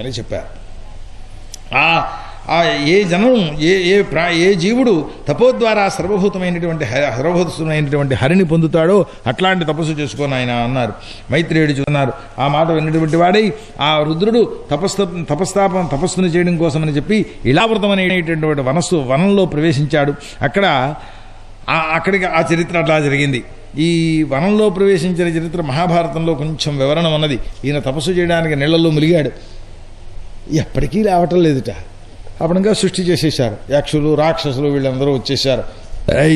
అని చెప్పారు. ఏ జనం ఏ జీవుడు తపోద్వారా సర్వభూతమైనటువంటి హరిని పొందుతాడో అట్లాంటి తపస్సు చేసుకొని ఆయన అన్నారు. మైత్రేయుడు చూన్నారు. ఆ మాట విన్నటువంటి వాడై ఆ రుద్రుడు తపస్సును చేయడం కోసమని చెప్పి ఇళావృతం అనేటటువంటి వనంలో ప్రవేశించాడు. అక్కడికి ఆ చరిత్ర అట్లా జరిగింది. ఈ వనంలో ప్రవేశించిన చరిత్ర మహాభారతంలో కొంచెం వివరణ ఉన్నది. ఈయన తపస్సు చేయడానికి నీళ్లలో ములిగాడు. ఎప్పటికీ రావటం లేదుట. అప్పుడు ఇంకా సృష్టి చేసేశారు. యక్షులు రాక్షసులు వీళ్ళందరూ వచ్చేసారు.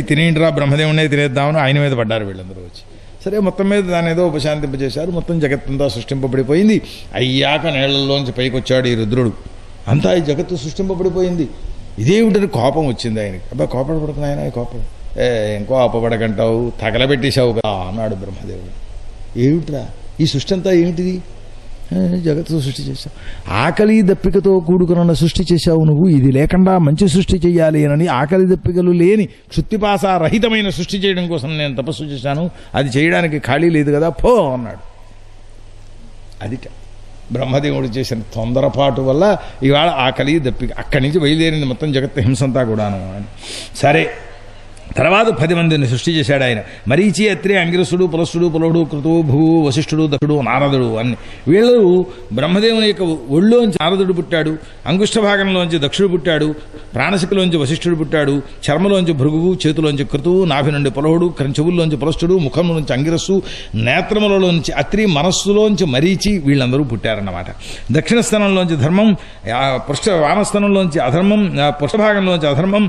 తినేంటిరా బ్రహ్మదేవునే తినేద్దామని ఆయన మీద పడ్డారు వీళ్ళందరూ వచ్చి. సరే మొత్తం మీద దాని ఏదో ఉపశాంతింపజేశారు. మొత్తం జగత్తంతా సృష్టింపబడిపోయింది. అయ్యాక నీళ్లలోంచి పైకి వచ్చాడు ఈ రుద్రుడు. అంతా ఈ జగత్తు సృష్టింపబడిపోయింది. ఇదేమిటని కోపం వచ్చింది ఆయనకి. అబ్బా కోపడపడుకుని ఆయన కోపం ఏం కోపడకంటావు, తగలబెట్టేశావు కదా అన్నాడు బ్రహ్మదేవుడు. ఏమిట్రా ఈ సృష్టి అంతా ఏమిటిది? జగత్తు సృష్టి చేశావు, ఆకలి దప్పికతో కూడుకున్న సృష్టి చేశావు నువ్వు. ఇది లేకుండా మంచి సృష్టి చేయాలి అని ఆకలి దప్పికలు లేని క్షుత్తిపాస రహితమైన సృష్టి చేయడం కోసం నేను తపస్సు చేశాను. అది చేయడానికి ఖాళీ లేదు కదా, పో అన్నాడు. అది బ్రహ్మదేవుడు చేసిన తొందరపాటు వల్ల ఇవాళ ఆకలి దప్పిక అక్కడి నుంచి బయలుదేరింది మొత్తం జగత్తు హింసంతా కూడాను. సరే తర్వాత 10 మందిని సృష్టి చేశాడు ఆయన. మరీచి, అత్రి, అంగిరసుడు, పులస్తుడు, పులవుడు, కృతువు, భువు, వశిష్ఠుడు, దక్షుడు, నారదుడు అని వీళ్ళు బ్రహ్మదేవుని యొక్క ఒళ్ళోంచి నారదుడు పుట్టాడు, అంగుష్ట భాగంలోంచి దక్షుడు పుట్టాడు, ప్రాణశికలోంచి వశిష్ఠుడు పుట్టాడు, చర్మలోంచి భృగువు, చేతులోంచి కృతువు, నాభి నుండి పులవుడు, చెవుల్లోంచి పులస్తుడు, ముఖం నుంచి అంగిరస్సు, నేత్రములలోంచి అత్రి, మనస్సులోంచి మరీచి వీళ్ళందరూ పుట్టారన్నమాట. దక్షిణ స్థానంలోంచి ధర్మం, వామస్థానంలోంచి అధర్మం, పృష్ఠభాగంలోంచి అధర్మం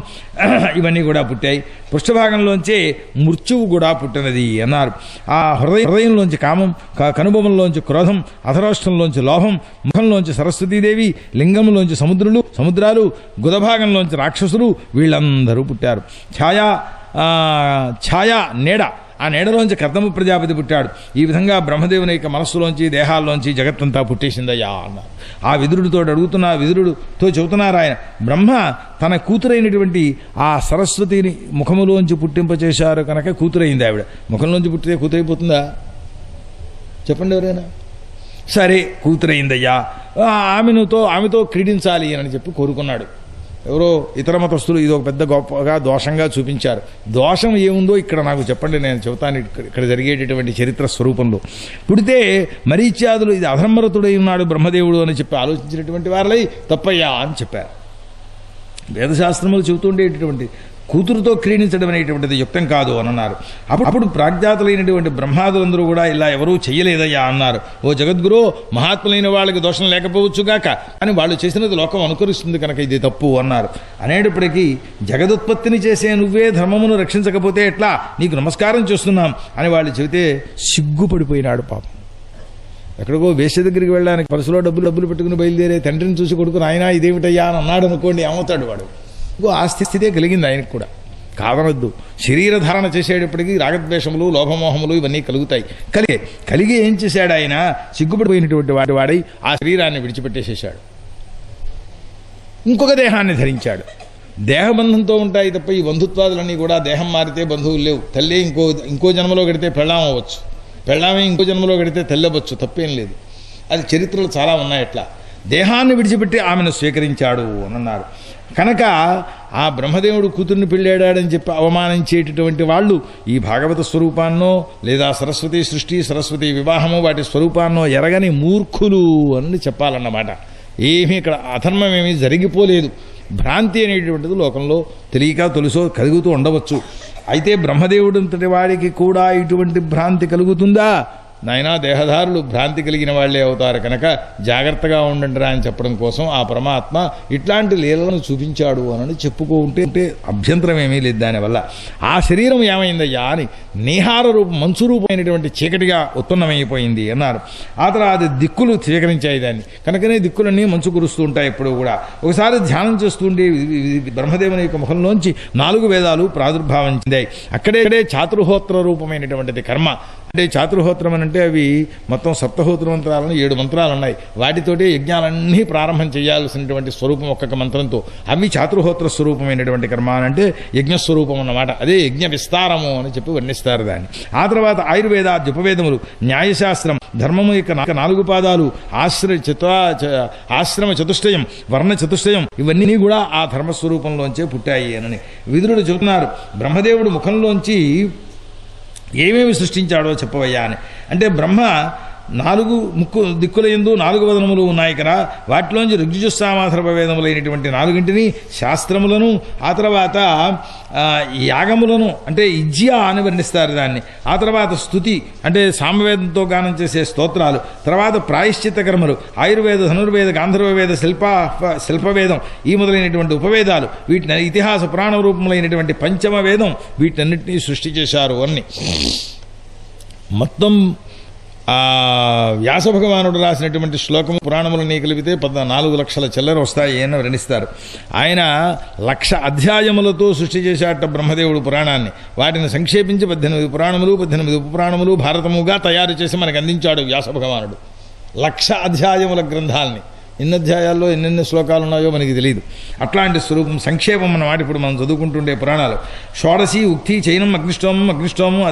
ఇవన్నీ కూడా పుట్టాయి. పృష్ఠభాగంలోంచే మృత్యువు కూడా పుట్టినది అన్నారు. ఆ హృదయంలోంచి కామం, కనుబొమ్మల్లోంచి క్రోధం, అధరాష్ట్రంలోంచి లోభం, ముఖంలోంచి సరస్వతీదేవి, లింగంలోంచి సముద్రాలు, గుదభాగంలోంచి రాక్షసులు వీళ్ళందరూ పుట్టారు. ఛాయ నీడ, ఆ నీడలోంచి కర్దమ ప్రజాపతి పుట్టాడు. ఈ విధంగా బ్రహ్మదేవుని యొక్క మనస్సులోంచి దేహాల్లోంచి జగత్తంతా పుట్టేసిందయ్యా అన్నారు. ఆ విదురుడితో విదురుడితో చెబుతున్నారు ఆయన, బ్రహ్మ తన కూతురైనటువంటి ఆ సరస్వతిని ముఖములోంచి పుట్టింపచేశారు కనుక కూతురైంది ఆవిడ. ముఖంలోంచి పుట్టితే కూతురైపోతుందా చెప్పండి ఎవరైనా? సరే కూతురైందయ్యా, ఆమెతో క్రీడించాలి అని చెప్పి కోరుకున్నాడు. ఎవరో ఇతర మతస్థులు ఇది ఒక పెద్ద గొప్పగా దోషంగా చూపించారు. దోషం ఏముందో ఇక్కడ నాకు చెప్పండి, నేను చెబుతాను. ఇక్కడ జరిగేటటువంటి చరిత్ర స్వరూపంలో పుడితే మరీచ్యాదులు ఇది అధర్మరతుడై ఉన్నాడు బ్రహ్మదేవుడు అని చెప్పి ఆలోచించినటువంటి వారలై తప్పయ్యా అని చెప్పారు. వేదశాస్త్రములు చెబుతుండేటటువంటి కూతురుతో క్రీడించడం అనేటువంటిది యుక్తం కాదు అని అన్నారు. అప్పుడు ప్రాజ్ఞాతులైనటువంటి బ్రహ్మాదులందరూ కూడా ఇలా ఎవరూ చెయ్యలేదయ్యా అన్నారు. ఓ జగద్గురు, మహాత్ములైన వాళ్ళకి దోషం లేకపోవచ్చుగాక, అని వాళ్ళు చేసినది లోకం అనుకరిస్తుంది కనుక ఇది తప్పు అన్నారు. అనేటప్పటికీ జగదుత్పత్తిని చేసే నువ్వే ధర్మమును రక్షించకపోతే ఎట్లా, నీకు నమస్కారం చేస్తున్నాం అని వాళ్ళు చెబితే సిగ్గుపడిపోయినాడు పాపం. ఎక్కడికో వేశ్య దగ్గరికి వెళ్ళడానికి పరుసులో డబ్బులు పెట్టుకుని బయలుదేరే తండ్రిని చూసి కొడుకుని ఆయన ఇదేమిటయ్యా అని అన్నాడు అనుకోండి, ఏమవుతాడు వాడు? ఆస్తి స్థితే కలిగింది ఆయనకు కూడా, కాదనొద్దు. శరీర ధారణ చేసేటప్పటికీ రాగద్వేషములు, లోభమోహములు ఇవన్నీ కలుగుతాయి. కలిగి ఏం చేశాడు ఆయన? సిగ్గుపడిపోయినటువంటి వాడై ఆ శరీరాన్ని విడిచిపెట్టేసేశాడు. ఇంకొక దేహాన్ని ధరించాడు. దేహబంధంతో ఉంటాయి తప్ప ఈ బంధుత్వాదులన్నీ కూడా దేహం మారితే బంధువులు లేవు. తల్లి ఇంకో జన్మలో గడితే పెళ్ళాం అవ్వచ్చు, పెళ్ళామే ఇంకో జన్మలో గడితే తల్లవచ్చు, తప్పేం లేదు. అది చరిత్రలు చాలా ఉన్నాయి. అట్లా దేహాన్ని విడిచిపెట్టి ఆమెను స్వీకరించాడు అని అన్నారు. కనుక ఆ బ్రహ్మదేవుడు కూతుర్ని పెళ్ళాడని చెప్పి అవమానించేటటువంటి వాళ్ళు ఈ భాగవత స్వరూపాన్నో లేదా సరస్వతి సృష్టి, సరస్వతి వివాహము వాటి స్వరూపాన్నో ఎరగని మూర్ఖులు అని చెప్పాలన్నమాట. ఏమీ ఇక్కడ అధర్మం ఏమీ జరిగిపోలేదు. భ్రాంతి అనేటువంటిది లోకంలో తెలియక తొలిసో కలుగుతూ ఉండవచ్చు. అయితే బ్రహ్మదేవుడంతటి వాడికి కూడా ఇటువంటి భ్రాంతి కలుగుతుందా? నాయనా, దేహదారులు భ్రాంతి కలిగిన వాళ్లే అవుతారు కనుక జాగ్రత్తగా ఉండండిరా అని చెప్పడం కోసం ఆ పరమాత్మ ఇట్లాంటి లీలలను చూపించాడు అని చెప్పుకుంటే అభ్యంతరం ఏమీ లేదు. దానివల్ల ఆ శరీరం ఏమైందయ్యా అని నీహార రూపం, మంచు రూపమైనటువంటి చీకటిగా ఉత్పన్నమైపోయింది అన్నారు. ఆ తర్వాత దిక్కులు స్వీకరించాయి దాన్ని, కనుకనే దిక్కులన్నీ మంచు కురుస్తూ ఉంటాయి ఎప్పుడు కూడా. ఒకసారి ధ్యానం చేస్తుంటే బ్రహ్మదేవుని యొక్క ముఖంలోంచి 4 వేదాలు ప్రాదుర్భావం చెందాయి. అక్కడే చాతుర్హోత్ర రూపమైనటువంటిది కర్మ. అంటే చాతుర్హోత్రం అని అంటే అవి మొత్తం సప్తహోత్ర మంత్రాలను 7 మంత్రాలు ఉన్నాయి. వాటితోటి యజ్ఞాలన్నీ ప్రారంభం చేయాల్సినటువంటి స్వరూపం ఒక్కొక్క మంత్రంతో. అవి చాతుర్హోత్ర స్వరూపమైనటువంటి కర్మ అని అంటే యజ్ఞస్వరూపం అన్నమాట. అదే యజ్ఞ విస్తారము అని చెప్పి వర్ణిస్తారు దాన్ని. ఆ తర్వాత ఆయుర్వేదాది ఉపవేదములు, న్యాయశాస్త్రం, ధర్మము యొక్క 4 పాదాలు, ఆశ్రమ చతుష్టయం, వర్ణ చతుష్టయం, ఇవన్నీ కూడా ఆ ధర్మస్వరూపంలోంచే పుట్టాయి అని విదురుడు చెబుతున్నారు. బ్రహ్మదేవుడు ముఖంలోంచి ఏమేమి సృష్టించాడో చెప్పవయ్యా అని. అంటే బ్రహ్మ 4 దిక్కుల యందు 4 వదనములు ఉన్నాయి కదా, వాటిలోంచి ఋగ్జుస్సామాథర్వవేదములైనటువంటి 4 శాస్త్రములను, ఆ తర్వాత యాగములను అంటే ఇజ్య అని వర్ణిస్తారు దాన్ని, ఆ తర్వాత స్తుతి అంటే సామవేదంతో గానం చేసే స్తోత్రాలు, తర్వాత ప్రాయశ్చిత్త కర్మలు, ఆయుర్వేద, ధనుర్వేద, గాంధర్వవేద, శిల్పవేదం ఈ మొదలైనటువంటి ఉపవేదాలు, వీటిని ఇతిహాస పురాణ రూపములైనటువంటి పంచమ వేదం, వీటన్నిటినీ సృష్టి చేశారు అన్ని. మొత్తం వ్యాస భగవానుడు రాసినటువంటి శ్లోకము పురాణములన్నీ కలిపితే 14 లక్షల చిల్లర వస్తాయి అని వర్ణిస్తారు. ఆయన 1,000 అధ్యాయములతో సృష్టి చేశాట బ్రహ్మదేవుడు పురాణాన్ని. వాటిని సంక్షేపించి 18 పురాణములు 18 ఉపపురాణములు భారతముగా తయారు చేసి మనకు అందించాడు వ్యాస భగవానుడు. 1,000 అధ్యాయముల గ్రంథాలని. ఎన్ని అధ్యాయాల్లో ఎన్నెన్ని శ్లోకాలు ఉన్నాయో మనకి తెలియదు. అట్లాంటి స్వరూపం సంక్షేపం అన్నమాట. ఇప్పుడు మనం చదువుకుంటుండే పురాణాలు షోడశి, ఉక్తి, చైనం, అగ్నిష్టోమం,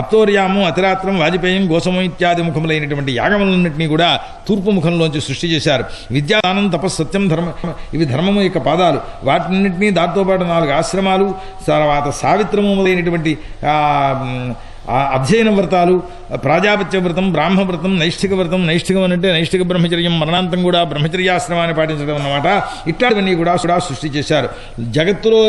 అప్తోర్యాము, అతిరాత్రం, వాజపేయం, గోసమం ఇత్యాది ముఖములైనటువంటి యాగములన్నింటినీ కూడా తూర్పు ముఖంలోంచి సృష్టి చేశారు. విద్యాదానం, తపస్సు, సత్యం, ధర్మం ఇవి ధర్మము యొక్క పాదాలు. వాటిన్నింటినీ దాంతోపాటు 4 ఆశ్రమాలు, తర్వాత సావిత్రము మొదలైనటువంటి అధ్యయన వ్రతాలు, ప్రాజాపత్య వ్రతం, బ్రాహ్మ వ్రతం, నైష్ఠిక వ్రతం. నైష్ఠికం అంటే నైష్ఠిక బ్రహ్మచర్యం, మరణాంతం కూడా బ్రహ్మచర్యాశ్రమాన్ని పాటించడం అన్నమాట. ఇట్లాంటివన్నీ కూడా సృష్టి చేశారు. జగత్తులో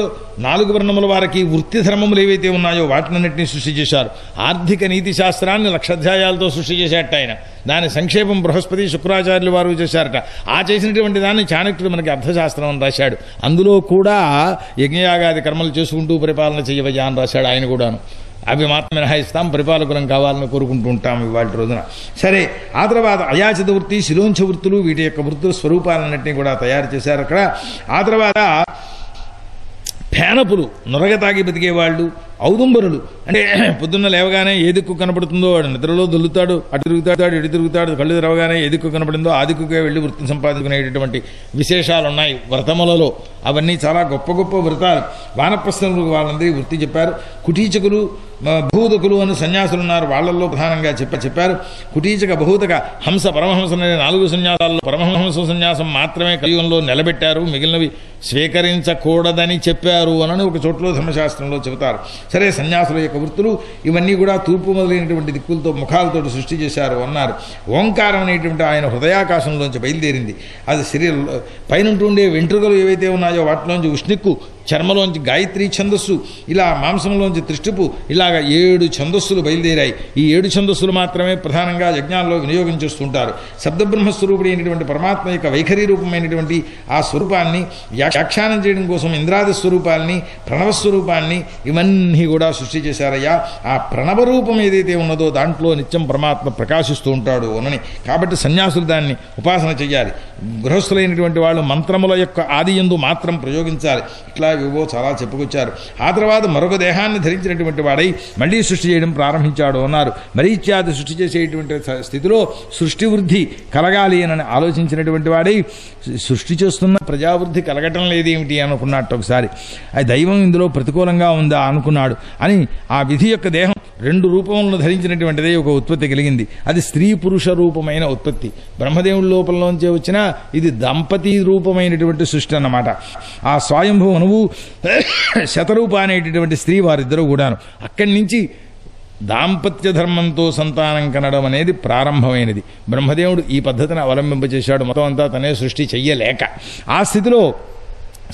4 వర్ణముల వారికి వృత్తి ధర్మములు ఏవైతే ఉన్నాయో వాటినన్నింటినీ సృష్టి చేశారు. ఆర్థిక నీతి శాస్త్రాన్ని 1,000 అధ్యాయాలతో సృష్టి చేశారట ఆయన. దాని సంక్షేపం బృహస్పతి, శుక్రాచార్యులు వారు చేశారట. ఆ చేసినటువంటి దాన్ని చాణక్యుడు మనకి అర్థశాస్త్రం అని రాశాడు. అందులో కూడా యజ్ఞయాగాది కర్మలు చేసుకుంటూ పరిపాలన చేయవయ్యా అని రాశాడు ఆయన కూడాను. అవి మాత్రం మినహాయిస్తాం, పరిపాలకులం కావాలని కోరుకుంటూ ఉంటాం ఇవాళ రోజున. సరే, ఆ తర్వాత అయాచిత వృత్తి, శిలోంచ వృత్తులు, వీటి యొక్క వృత్తుల స్వరూపాలన్నింటినీ కూడా తయారు చేశారు అక్కడ. ఆ తర్వాత పేనపులు, నొరగ తాగి బతికేవాళ్ళు, ఔదుంబరులు అంటే పొద్దున్న లేవగానే ఏ దిక్కు కనపడుతుందో వాడు నిద్రలో దొల్లుతాడు, అటు తిరుగుతాడు, ఇటు తిరుగుతాడు, కళ్ళు తెరవగానే ఏ దిక్కు కనపడిందో ఆ దిక్కుకే వెళ్ళి వృత్తిని సంపాదించుకునేటటువంటి విశేషాలు ఉన్నాయి వ్రతములలో. అవన్నీ చాలా గొప్ప గొప్ప వ్రతాలు. వానప్రస్థులకు వాళ్ళందరికీ వృత్తి చెప్పారు. కుటీచకులు, బహూదకులు అని సన్యాసులు ఉన్నారు, వాళ్ళల్లో ప్రధానంగా చెప్పారు. కుటీచక, బహూతక, హంస, పరమహంస అనే 4 సన్యాసాల్లో పరమహంస సన్యాసం మాత్రమే కలియుగంలో నిలబెట్టారు, మిగిలినవి స్వీకరించకూడదని చెప్పారు అని ఒక చోట్లో ధర్మశాస్త్రంలో చెబుతారు. సరే, సన్యాసుల యొక్క వృత్తులు ఇవన్నీ కూడా తూర్పు మొదలైనటువంటి దిక్కులతో ముఖాలతో సృష్టి చేశారు అన్నారు. ఓంకారం అనేటువంటి ఆయన హృదయాకాశంలోంచి బయలుదేరింది. అది శరీరం పైనుంటుండే వెంట్రుకలు ఏవైతే ఉన్నాయో వాటిలోంచి ఉష్ణిక్కు, చర్మలోంచి గాయత్రి ఛందస్సు, ఇలా మాంసంలోంచి త్రిష్టిపు, ఇలాగ 7 ఛందస్సులు బయలుదేరాయి. ఈ 7 ఛందస్సులు మాత్రమే ప్రధానంగా యజ్ఞాల్లో వినియోగం చేస్తుంటారు. శబ్దబ్రహ్మస్వరూపుడు అయినటువంటి పరమాత్మ యొక్క వైఖరి రూపమైనటువంటి ఆ స్వరూపాన్ని వ్యాఖ్యానం చేయడం కోసం ఇంద్రాది స్వరూపాన్ని, ప్రణవస్వరూపాన్ని ఇవన్నీ కూడా సృష్టి చేశారయ్యా. ఆ ప్రణవ రూపం ఏదైతే ఉన్నదో దాంట్లో నిత్యం పరమాత్మ ప్రకాశిస్తూ ఉంటాడు అని. కాబట్టి సన్యాసులు దాన్ని ఉపాసన చెయ్యాలి. గృహస్థులైనటువంటి వాళ్ళు మంత్రముల యొక్క ఆదియందు మాత్రం ప్రయోగించాలి. ఇట్లా వివో చాలా చెప్పుకొచ్చారు. ఆ తర్వాత మరొక దేహాన్ని ధరించినటువంటి వాడై మళ్లీ సృష్టి చేయడం ప్రారంభించాడు అన్నారు. మరీత్యాది సృష్టి చేసేటువంటి స్థితిలో సృష్టి వృద్ధి కలగాలి అని ఆలోచించినటువంటి వాడై సృష్టి చేస్తున్న ప్రజావృద్ధి కలగటం లేదేమిటి అనుకున్నట్టు ఒకసారి. అది దైవం ఇందులో ప్రతికూలంగా ఉందా అనుకున్నాడు అని ఆ విధి యొక్క దేహం 2 రూపములను ధరించినటువంటిదే ఒక ఉత్పత్తి కలిగింది. అది స్త్రీ పురుష రూపమైన ఉత్పత్తి. బ్రహ్మదేవుడి లోపంలోంచే వచ్చిన ఇది దంపతి రూపమైనటువంటి సృష్టి అన్నమాట. ఆ స్వయంభూ అనువు శతరూప అనేటటువంటి స్త్రీ వారిద్దరూ కూడాను. అక్కడి నుంచి దాంపత్య ధర్మంతో సంతానం కనడం అనేది ప్రారంభమైనది. బ్రహ్మదేవుడు ఈ పద్ధతిని అవలంబింపచేశాడు. మొత్తం అంతా తనే సృష్టి చెయ్యలేక. ఆ స్థితిలో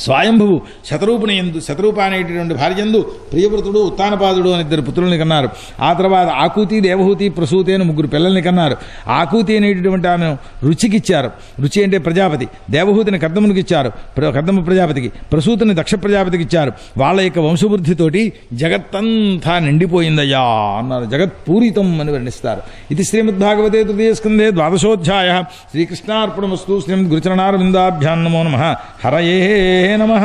స్వయంభువు శతరూప అనేటటువంటి భార్యందు ప్రియవ్రతుడు, ఉత్తానపాదుడు అని 2 పుత్రుల్ని కన్నారు. ఆ తర్వాత ఆకూతి, దేవహూతి, ప్రసూతి అని 3 పిల్లల్ని కన్నారు. ఆకూతి అనేటటువంటి ఆమెను రుచికిచ్చారు. రుచి అంటే ప్రజాపతి. దేవహూతిని కర్దమునికి ఇచ్చారు, కర్దమ ప్రజాపతికి. ప్రసూతిని దక్ష ప్రజాపతికి ఇచ్చారు. వాళ్ళ యొక్క వంశవృద్ధితోటి జగత్తంతా నిండిపోయిందయ్యా అన్నారు. జగత్పూరితం అని వర్ణిస్తారు. ఇది శ్రీమద్భాగవతే 3వ స్కంధే 12వ అధ్యాయః. శ్రీకృష్ణార్పణమస్తు. శ్రీమద్ గురుచరణారవిందాభ్యాం నమో నమః. హరయే హరయే నమః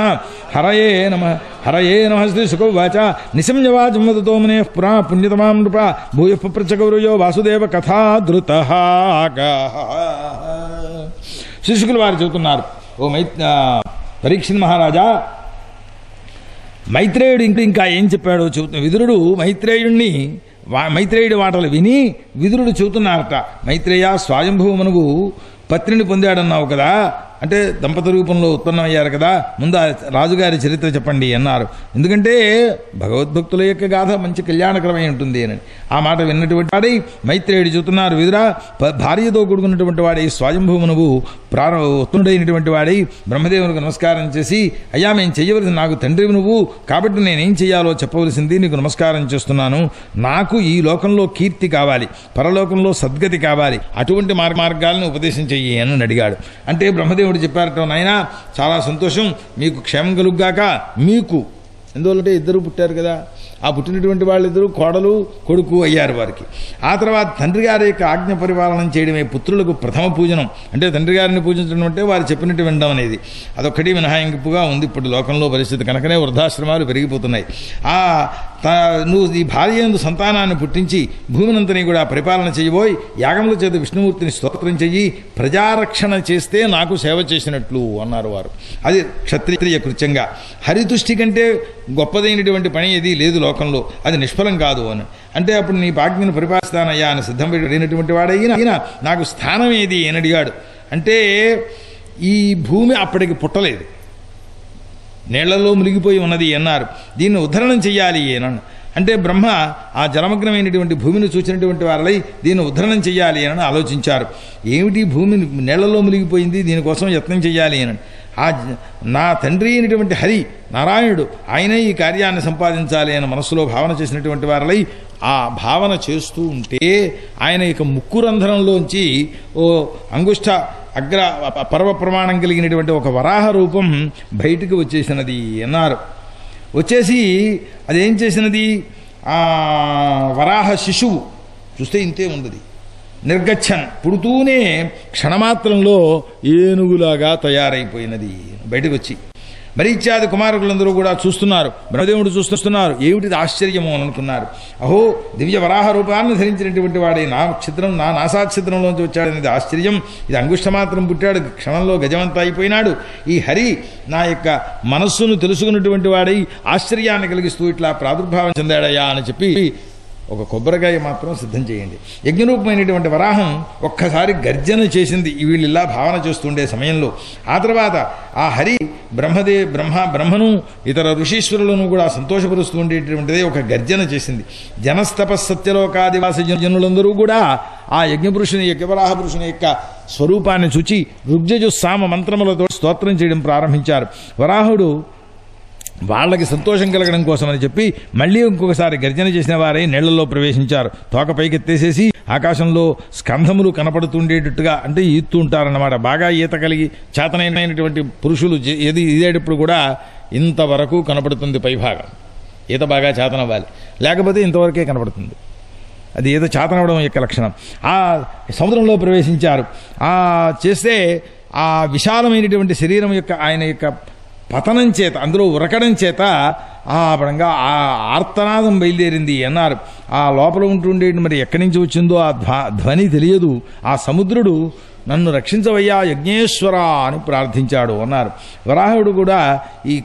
హరయే నమః హరయే నమః శ్రీ సుఖవాచ నిశమ్యవాచం వదతో మునే పురా పుణ్యతమాం నృప భూయ ప్రచగౌరయో వాసుదేవ కథా ధృతః. శిశుకుల వారు చెబుతున్నారు, ఓ పరీక్షిత్ మహారాజా, మైత్రేయుడు ఇంకా ఏం చెప్పాడో చెబుతున్నా. విదురుడు మైత్రేయుడి మాటలు విని విదురుడు చెబుతున్నారట, మైత్రేయ స్వయంభువమునకు పత్నిని పొందాడన్నావు కదా, అంటే దంపత రూపంలో ఉత్పన్నమయ్యారు కదా, ముందు రాజుగారి చరిత్ర చెప్పండి అన్నారు. ఎందుకంటే భగవద్భక్తుల యొక్క గాథ మంచి కళ్యాణకరమై ఉంటుంది అని ఆ మాట విన్నటువంటి వాడై మైత్రేయుడు చెబుతున్నారు, విదురా భార్యతో కూడుకున్నటువంటి వాడై స్వయంభూమునకు ఉత్తుడైనటువంటి వాడై బ్రహ్మదేవునికి నమస్కారం చేసి, అయ్యా మేము చెయ్యవలసింది, నాకు తండ్రివి నువ్వు కాబట్టి నేనేం చెయ్యాలో చెప్పవలసింది, నీకు నమస్కారం చేస్తున్నాను. నాకు ఈ లోకంలో కీర్తి కావాలి, పరలోకంలో సద్గతి కావాలి, అటువంటి మార్గాలను ఉపదేశం చెయ్యి అని అడిగాడు. అంటే బ్రహ్మదేవుడు చెప్పారట, నాయనా చాలా సంతోషం, మీకు క్షేమం కలుగుగాక. మీకు ఎందువల్లంటే ఇద్దరు పుట్టారు కదా, ఆ పుట్టినటువంటి వాళ్ళిద్దరూ కోడలు కొడుకు అయ్యారు వారికి. ఆ తర్వాత తండ్రి గారి యొక్క ఆజ్ఞ పరిపాలన చేయడమే పుత్రులకు ప్రథమ పూజనం. అంటే తండ్రి గారిని పూజించడం అంటే వారు చెప్పినట్టు వినడం అనేది అదొక్కటి మినహాయింపుగా ఉంది ఇప్పుడు లోకంలో పరిస్థితి. కనుకనే వృద్ధాశ్రమాలు పెరిగిపోతున్నాయి. నువ్వు ఈ భార్యందు సంతానాన్ని పుట్టించి భూమినంతని కూడా పరిపాలన చేయబోయి యాగముల చేత విష్ణుమూర్తిని స్తోత్రం చెయ్యి, ప్రజారక్షణ చేస్తే నాకు సేవ చేసినట్లు అన్నారు వారు. అది క్షత్రియ కృత్యంగా. హరితుష్టి కంటే గొప్పదైనటువంటి పని ఏది లేదు లోకంలో, అది నిష్ఫలం కాదు అని. అంటే అప్పుడు నీ ఆజ్ఞను పరిపాలిస్తానయ్యా అని సిద్ధం పెట్టినటువంటి వాడైనా నాకు స్థానం ఏది అని అడిగాడు. అంటే ఈ భూమి అప్పటికి పుట్టలేదు, నీళ్లలో మునిగిపోయి ఉన్నది అన్నారు. దీన్ని ఉద్ధరణం చెయ్యాలి అని అంటే బ్రహ్మ ఆ జలమగ్నమైనటువంటి భూమిని చూసినటువంటి వారలై దీన్ని ఉద్ధరణం చెయ్యాలి అని ఆలోచించారు. ఏమిటి భూమి నీళ్లలో మునిగిపోయింది, దీనికోసం యత్నం చెయ్యాలి అని. నా తండ్రి అయినటువంటి హరి నారాయణుడు ఆయనే ఈ కార్యాన్ని సంపాదించాలి అని మనస్సులో భావన చేసినటువంటి వారలై ఆ భావన చేస్తూ ఉంటే ఆయన ఇక ముక్కు రంధ్రంలోంచి ఓ అంగుష్ట అగ్ర పర్వ ప్రమాణం కలిగినటువంటి ఒక వరాహ రూపం బయటికి వచ్చేసినది అన్నారు. వచ్చేసి అదేం చేసినది, ఆ వరాహ శిశువు చూస్తే ఇంతే ఉండదు, నిర్గచ్చన్ పుడుతూనే క్షణమాత్రంలో ఏనుగులాగా తయారైపోయినది బయటకు వచ్చి. మరీచ్యాది కుమారులందరూ కూడా చూస్తున్నారు, బ్రహ్మదేవుడు చూస్తున్నారు, ఏమిటిది ఆశ్చర్యము అని అనుకున్నారు. అహో దివ్య వరాహ రూపాన్ని ధరించినటువంటి వాడే నా నాసాక్షిద్రంలోంచి వచ్చాడనేది ఆశ్చర్యం. ఇది అంగుష్టమాత్రం పుట్టాడు, క్షణంలో గజమంతా అయిపోయినాడు. ఈ హరి నా యొక్క మనస్సును తెలుసుకున్నటువంటి వాడై ఆశ్చర్యాన్ని కలిగిస్తూ ఇట్లా ప్రాదుర్భావం చెందాడయ్యా అని చెప్పి ఒక కొబ్బరికాయ మాత్రం సిద్ధం చేయండి. యజ్ఞరూపమైనటువంటి వరాహం ఒక్కసారి గర్జన చేసింది వీళ్ళు ఇలా భావన చేస్తుండే సమయంలో. ఆ తర్వాత ఆ హరి బ్రహ్మను ఇతర ఋషీశ్వరులను కూడా సంతోషపరుస్తూ ఉండేటువంటిదే ఒక గర్జన చేసింది. జనస్తపస్సత్యలోకాదివాసి జనులందరూ కూడా ఆ యజ్ఞవరాహ పురుషుని యొక్క స్వరూపాన్ని చూచి ఋగ్జజుస్సామ మంత్రములతో స్తోత్రం చేయడం ప్రారంభించారు. వరాహుడు వాళ్ళకి సంతోషం కలగడం కోసమని చెప్పి మళ్ళీ ఇంకొకసారి గర్జన చేసిన వారై నీళ్లలో ప్రవేశించారు. తోక పైకెత్తేసేసి ఆకాశంలో స్కంధములు కనపడుతుండేటట్టుగా, అంటే ఈత్తు ఉంటారన్నమాట. బాగా ఈత కలిగి చేతనైనటువంటి పురుషులు ఈదేటప్పుడు కూడా ఇంతవరకు కనపడుతుంది పైభాగం. ఈత బాగా చేతనవ్వాలి, లేకపోతే ఇంతవరకే కనపడుతుంది. అది ఏదో చేతనవ్వడం యొక్క లక్షణం. ఆ సముద్రంలో ప్రవేశించారు. చేస్తే ఆ విశాలమైనటువంటి శరీరం యొక్క ఆయన యొక్క పతనం చేత, అందులో ఉరకడం చేత ఆ పడంగా ఆ ఆర్తనాదం బయలుదేరింది అన్నారు. ఆ లోపల ఉంటుండే మరి ఎక్కడి నుంచి వచ్చిందో ఆ ధ్వని తెలియదు. ఆ సముద్రుడు నన్ను రక్షించవయ్యా యజ్ఞేశ్వర అని ప్రార్థించాడు అన్నారు. వరాహుడు కూడా ఈ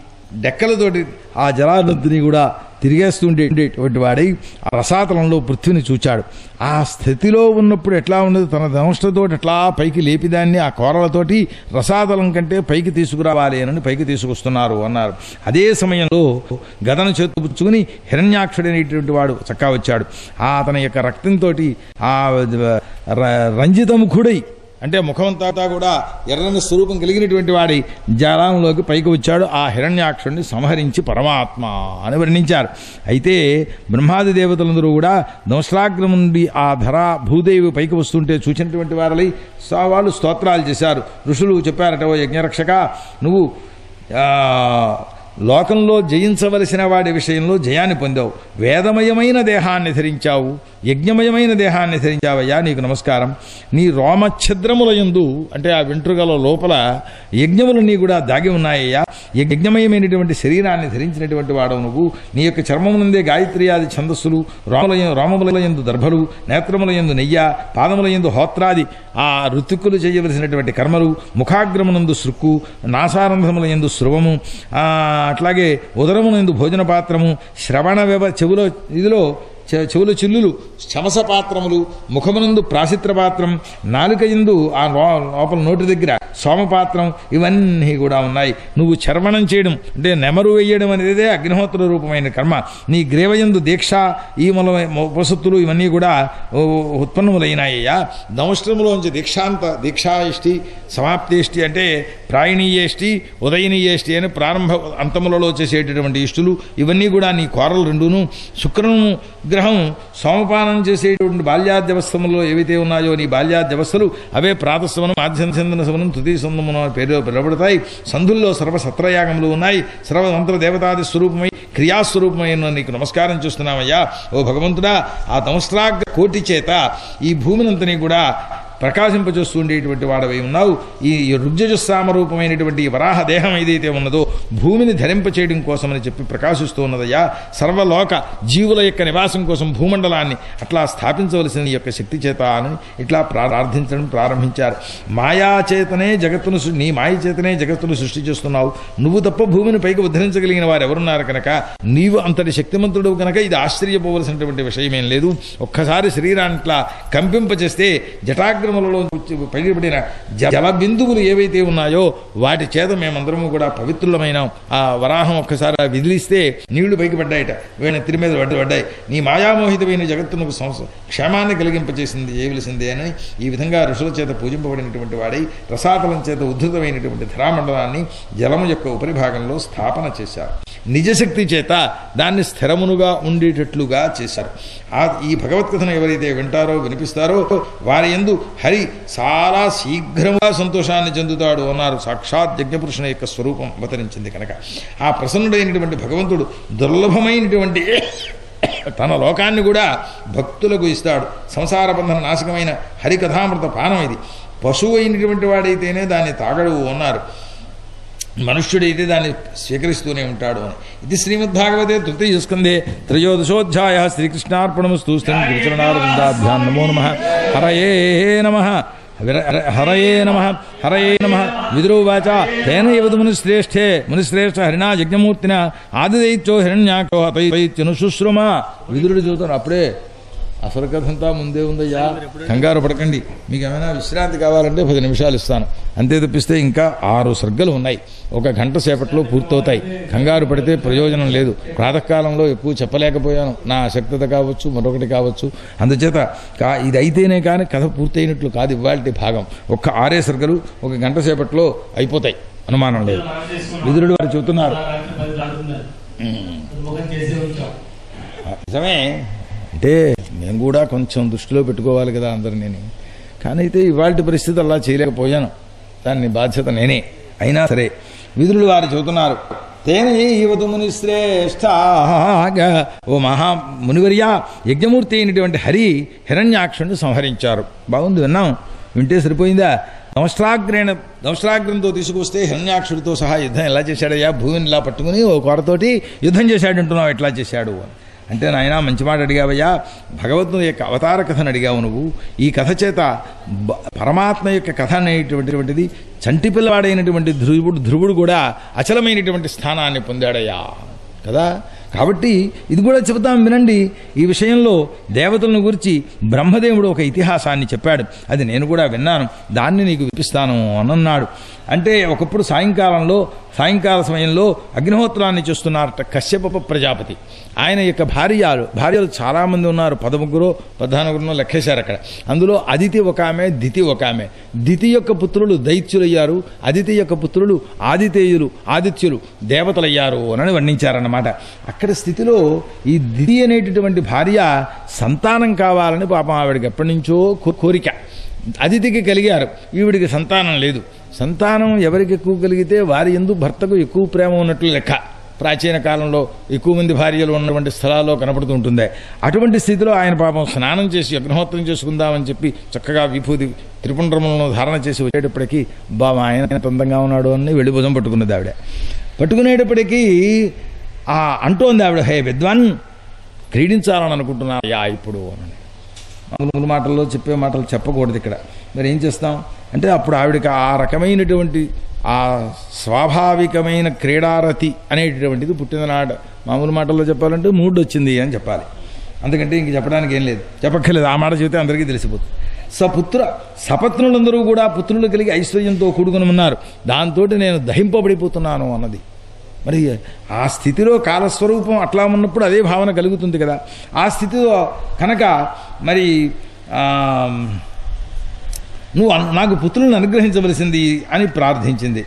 డెక్కలతోటి ఆ జలానదిని కూడా తిరిగేస్తుండేటువంటి వాడై ఆ రసాతలంలో పృథ్వీని చూచాడు. ఆ స్థితిలో ఉన్నప్పుడు ఎట్లా ఉన్నది, తన దంష్టతో ఎట్లా పైకి లేపిదాన్ని ఆ కోరలతోటి రసాతలం కంటే పైకి తీసుకురావాలి అని పైకి తీసుకొస్తున్నారు అన్నారు. అదే సమయంలో గదను చేతుపుచ్చుకుని హిరణ్యాక్షుడైనటువంటి వాడు చక్కా వచ్చాడు. తన యొక్క రక్తంతో ఆ రంజితముఖుడై, అంటే ముఖమంతా కూడా ఎర్రని స్వరూపం కలిగినటువంటి వాడి జలంలోకి పైకి వచ్చాడు. ఆ హిరణ్యాక్షుడిని సంహరించి పరమాత్మ అని వర్ణించారు. అయితే బ్రహ్మాది దేవతలందరూ కూడా దంశ్రాగ్రం నుండి ఆ భూదేవి పైకి వస్తుంటే చూసినటువంటి వారలై వాళ్ళు స్తోత్రాలు చేశారు. ఋషులు చెప్పారట, ఓ యజ్ఞరక్షక, నువ్వు లోకంలో జయించవలసిన వాడి విషయంలో జయాన్ని పొందావు. వేదమయమైన దేహాన్ని ధరించావు, యజ్ఞమయమైన దేహాన్ని ధరించావయ్యా, నీకు నమస్కారం. నీ రోమఛిద్రముల యందు, అంటే ఆ వెంట్రుకల లోపల యజ్ఞములన్నీ కూడా దాగి ఉన్నాయ్యా. యజ్ఞమయమైనటువంటి శరీరాన్ని ధరించినటువంటి వాడవు నువ్వు. నీ యొక్క చర్మమునందే గాయత్ర్యాది ఛందస్సులు, రోమములయందు దర్భలు, నేత్రములయందు నెయ్య, పాదములయందు హోత్రాది ఆ ఋతుక్కులు చేయవలసినటువంటి కర్మలు, ముఖాగ్రమునందు సృక్కు, నాసారంధ్రములయందు స్రువము, అట్లాగే ఉదరమునందు భోజన పాత్రము, శ్రవణ చెవుల చిల్లులు, శమస పాత్రములు, ముఖమునందు ప్రాశిత్ర పాత్రం, నాలుక యందు ఆ లోపల నోటి దగ్గర సోమపాత్రం, ఇవన్నీ కూడా ఉన్నాయి. నువ్వు చర్వణం చేయడం అంటే నెమరు వేయడం అనేదే అగ్నిహోత్ర రూపమైన కర్మ. నీ గ్రీవయందు దీక్ష, ఈ ఉపసత్తులు ఇవన్నీ కూడా ఉత్పన్నములైనాయ్యా. నవష్ట్రములోంచి దీక్షాయిష్టి, సమాప్తేష్టి అంటే ప్రాయణీయేష్టి, ఉదయనీయేష్టి అని ప్రారంభ అంతములలో చేసేటటువంటి ఇష్టులు ఇవన్నీ కూడా నీ కోరలు రెండును. శుక్రము గ్రహం సోమపానం చేసేటువంటి బాల్యాద్యవస్థములో ఏవైతే ఉన్నాయో నీ బాల్యాద్యవస్థలు అవే ప్రాతస్సవనం, మాధ్యంధన సవనం, తృతీయ సంధమున పేరు పిలువబడతాయి. సంధుల్లో సర్వసత్రయాగములు ఉన్నాయి. సర్వమంత్ర దేవతాది స్వరూపమై క్రియాస్వరూపమైన నీకు నమస్కారం చేస్తున్నామయ్యా. ఓ భగవంతుడా, ఆ దంస్ట్రాగ్ర కోటి చేత ఈ భూమినంతని కూడా ప్రకాశింపజేస్తూ ఉండేటువంటి వాడవై ఉన్నావు. ఈ రుగ్జజస్సామరూపమైనటువంటి వరాహ దేహం ఏదైతే ఉన్నదో భూమిని ధరింపచేయడం కోసమని చెప్పి ప్రకాశిస్తూ ఉన్నదయ్యా. సర్వలోక జీవుల యొక్క నివాసం కోసం భూమండలాన్ని అట్లా స్థాపించవలసిన ఈ యొక్క శక్తి చేత అని ఇట్లా ప్రార్థించడం ప్రారంభించారు. మాయాచేతనే జగత్తును, నీ మాయ చేతనే జగత్తును సృష్టి చేస్తున్నావు. నువ్వు తప్ప భూమిని పైకి ఉద్ధరించగలిగిన వారు ఎవరున్నారు కనుక నీవు అంతటి శక్తిమంతుడు కనుక ఇది ఆశ్చర్యపోవలసినటువంటి విషయమేం లేదు. ఒక్కసారి శరీరాన్ని ఇట్లా కంపింపచేస్తే జటాగ్రములలో పగిలిపడిన జల బిందువులు ఏవైతే ఉన్నాయో వాటి చేత మేమందరము కూడా పవిత్రులమైన ఆ వరాహం ఒక్కసారి విదిలిస్తే నీళ్లు పైకి పడ్డాయట, వీళ్ళ తిరి మీద పడ్డాయి. నీ మాయామోహితమైన జగత్తునకు క్షేమాన్ని కలిగింపచేసింది చేయవలసిందే అని ఈ విధంగా ఋషుల చేత పూజింపబడినటువంటి వాడై రసాతలం చేత ఉద్ధృతమైనటువంటి ధరామండలాన్ని జలము యొక్క ఉపరిభాగంలో స్థాపన చేశారు. నిజశక్తి చేత దాన్ని స్థిరమునుగా ఉండేటట్లుగా చేశారు. ఈ భగవత్కథను ఎవరైతే వింటారో వినిపిస్తారో వారి యందు హరి చాలా శీఘ్రంగా సంతోషాన్ని చెందుతాడు అన్నారు. సాక్షాత్ యజ్ఞపురుషుని యొక్క స్వరూపం అవతరించింది కనుక ఆ ప్రసన్నుడైనటువంటి భగవంతుడు దుర్లభమైనటువంటి తన లోకాన్ని కూడా భక్తులకు ఇస్తాడు. సంసార బంధన నాశకమైన హరికథామృత పానం ఇది. పశువు అయినటువంటి వాడైతేనే దాన్ని తాగడు అన్నారు, మనుష్యుడైతే దాన్ని స్వీకరిస్తూనే ఉంటాడు అని. ఇది శ్రీమద్భాగవతే తృతీయ స్కందే త్రయోదశోధ్యాయ. శ్రీకృష్ణార్పణమస్తు. గురుచరణారవిందాభ్యాం నమో నమః. హరయే నమః. హరయే నమః. హరయే నమః. విదురోవాచ తేన యవతు మునిశ్రేష్ఠ హరిణా యజ్ఞమూర్తిన ఆదిదైత్యో హిరణ్యాక్షో హతైత్యనుశుశ్రుమ. విదురుడు చూస్తాను అప్పుడే అసలు కథంతా ముందే ఉందయ్యా, కంగారు పడకండి. మీకు ఏమైనా విశ్రాంతి కావాలంటే 10 నిమిషాలు ఇస్తాను, అంతే తప్పిస్తే ఇంకా 6 సర్గలు ఉన్నాయి. 1 గంట సేపట్లో పూర్తవుతాయి. కంగారు పడితే ప్రయోజనం లేదు. ప్రాతకాలంలో ఎక్కువ చెప్పలేకపోయాను, నా అశక్తత కావచ్చు మరొకటి కావచ్చు. అందుచేత ఇది అయితేనే కానీ కథ పూర్తయినట్లు కాదు ఇవాళ భాగం. 6 సర్గలు 1 గంట సేపట్లో అయిపోతాయి, అనుమానం లేదు. విదురుడు వారు చెబుతున్నారు నిజమే అంటే నేను కూడా కొంచెం దృష్టిలో పెట్టుకోవాలి కదా అందరినీ. కానీ అయితే ఇవాళ పరిస్థితి అలా చేయలేకపోయాను, దాన్ని బాధ్యత నేనే. అయినా సరే విదురులు వారు చెబుతున్నారు, తేనే యువతు ముని శ్రేష్ఠ. ఓ మహా మునివర్యా, యజ్ఞమూర్తి అయినటువంటి హరి హిరణ్యాక్షుణ్ణి సంహరించారు. బాగుంది, విన్నాం, వింటే సరిపోయిందా? దంష్ట్రాగ్రంతో తీసుకొస్తే హిరణ్యాక్షుడితో సహా యుద్ధం ఎలా చేశాడయ్యా? భూమిని ఇలా పట్టుకుని ఓ కొరతోటి యుద్ధం చేశాడంటున్నావు, ఎట్లా చేశాడు అంటే, నాయన మంచి మాట అడిగావయ్యా. భగవంతుని యొక్క అవతార కథను అడిగావు నువ్వు. ఈ కథ చేత పరమాత్మ యొక్క కథ అనేటువంటిది చంటి పిల్లవాడైనటువంటి ధ్రువుడు కూడా అచలమైనటువంటి స్థానాన్ని పొందాడయ్యా కదా. కాబట్టి ఇది కూడా చెబుతాం వినండి. ఈ విషయంలో దేవతలను గురించి బ్రహ్మదేవుడు ఒక ఇతిహాసాన్ని చెప్పాడు, అది నేను కూడా విన్నాను, దాన్ని నీకు వినిపిస్తాను అనన్నాడు. అంటే ఒకప్పుడు సాయంకాల సమయంలో అగ్నిహోత్రాన్ని చేస్తున్నారట కశ్యప ప్రజాపతి. ఆయన యొక్క భార్యలు చాలామంది ఉన్నారు, 13-14 లెక్కేశారు అక్కడ. అందులో అదితి ఒక ఆమె, దితి ఒక ఆమె. దితి యొక్క పుత్రులు దైత్యులయ్యారు, అదితి యొక్క పుత్రులు ఆదిత్యులు దేవతలయ్యారు అని వర్ణించారన్నమాట. అక్కడ స్థితిలో ఈ దితి అనేటటువంటి భార్య సంతానం కావాలని పాపం ఆవిడికి ఎప్పటి నుంచో కోరిక. అదితికి కలిగారు, ఈవిడికి సంతానం లేదు. సంతానం ఎవరికి ఎక్కువ కలిగితే వారి యందు భర్తకు ఎక్కువ ప్రేమ ఉన్నట్లు లెక్క. ప్రాచీన కాలంలో ఎక్కువ మంది భార్యలు ఉన్నటువంటి స్థలాల్లో కనపడుతూ ఉంటుంది. అటువంటి స్థితిలో ఆయన పాపం స్నానం చేసి అగ్నిహోత్రం చేసుకుందామని చెప్పి చక్కగా విభూతి త్రిపుండ్రములను ధారణ చేసి వచ్చేటప్పటికీ బాబా ఆయన అందంగా ఉన్నాడు అని వెళ్ళి భుజం పట్టుకున్నది ఆవిడ. పట్టుకునేటప్పటికీ అంటోంది ఆవిడ, హే విద్వాన్, క్రీడించాలని అనుకుంటున్నా యా ఇప్పుడు అని. మామూలు మాటల్లో చెప్పే మాటలు చెప్పకూడదు ఇక్కడ. మరి ఏం చేస్తాం అంటే అప్పుడు ఆవిడకి ఆ రకమైనటువంటి ఆ స్వాభావికమైన క్రీడారతి అనేటటువంటిది పుట్టిననాడు. మామూలు మాటల్లో చెప్పాలంటే మూడ్ వచ్చింది అని చెప్పాలి, అందుకంటే ఇంక చెప్పడానికి ఏం లేదు, చెప్పక్కర్లేదు. ఆ మాట చెబితే అందరికీ తెలిసిపోతుంది. సపత్నులందరూ కూడా పుత్రులు కలిగి ఐశ్వర్యంతో కూడుకుని ఉన్నారు, దాంతో నేను దహింపబడిపోతున్నాను అన్నది. మరి ఆ స్థితిలో కాలస్వరూపం అట్లా ఉన్నప్పుడు అదే భావన కలుగుతుంది కదా. ఆ స్థితిలో కనుక మరి నువ్వు నాకు పుత్రులను అనుగ్రహించవలసింది అని ప్రార్థించింది.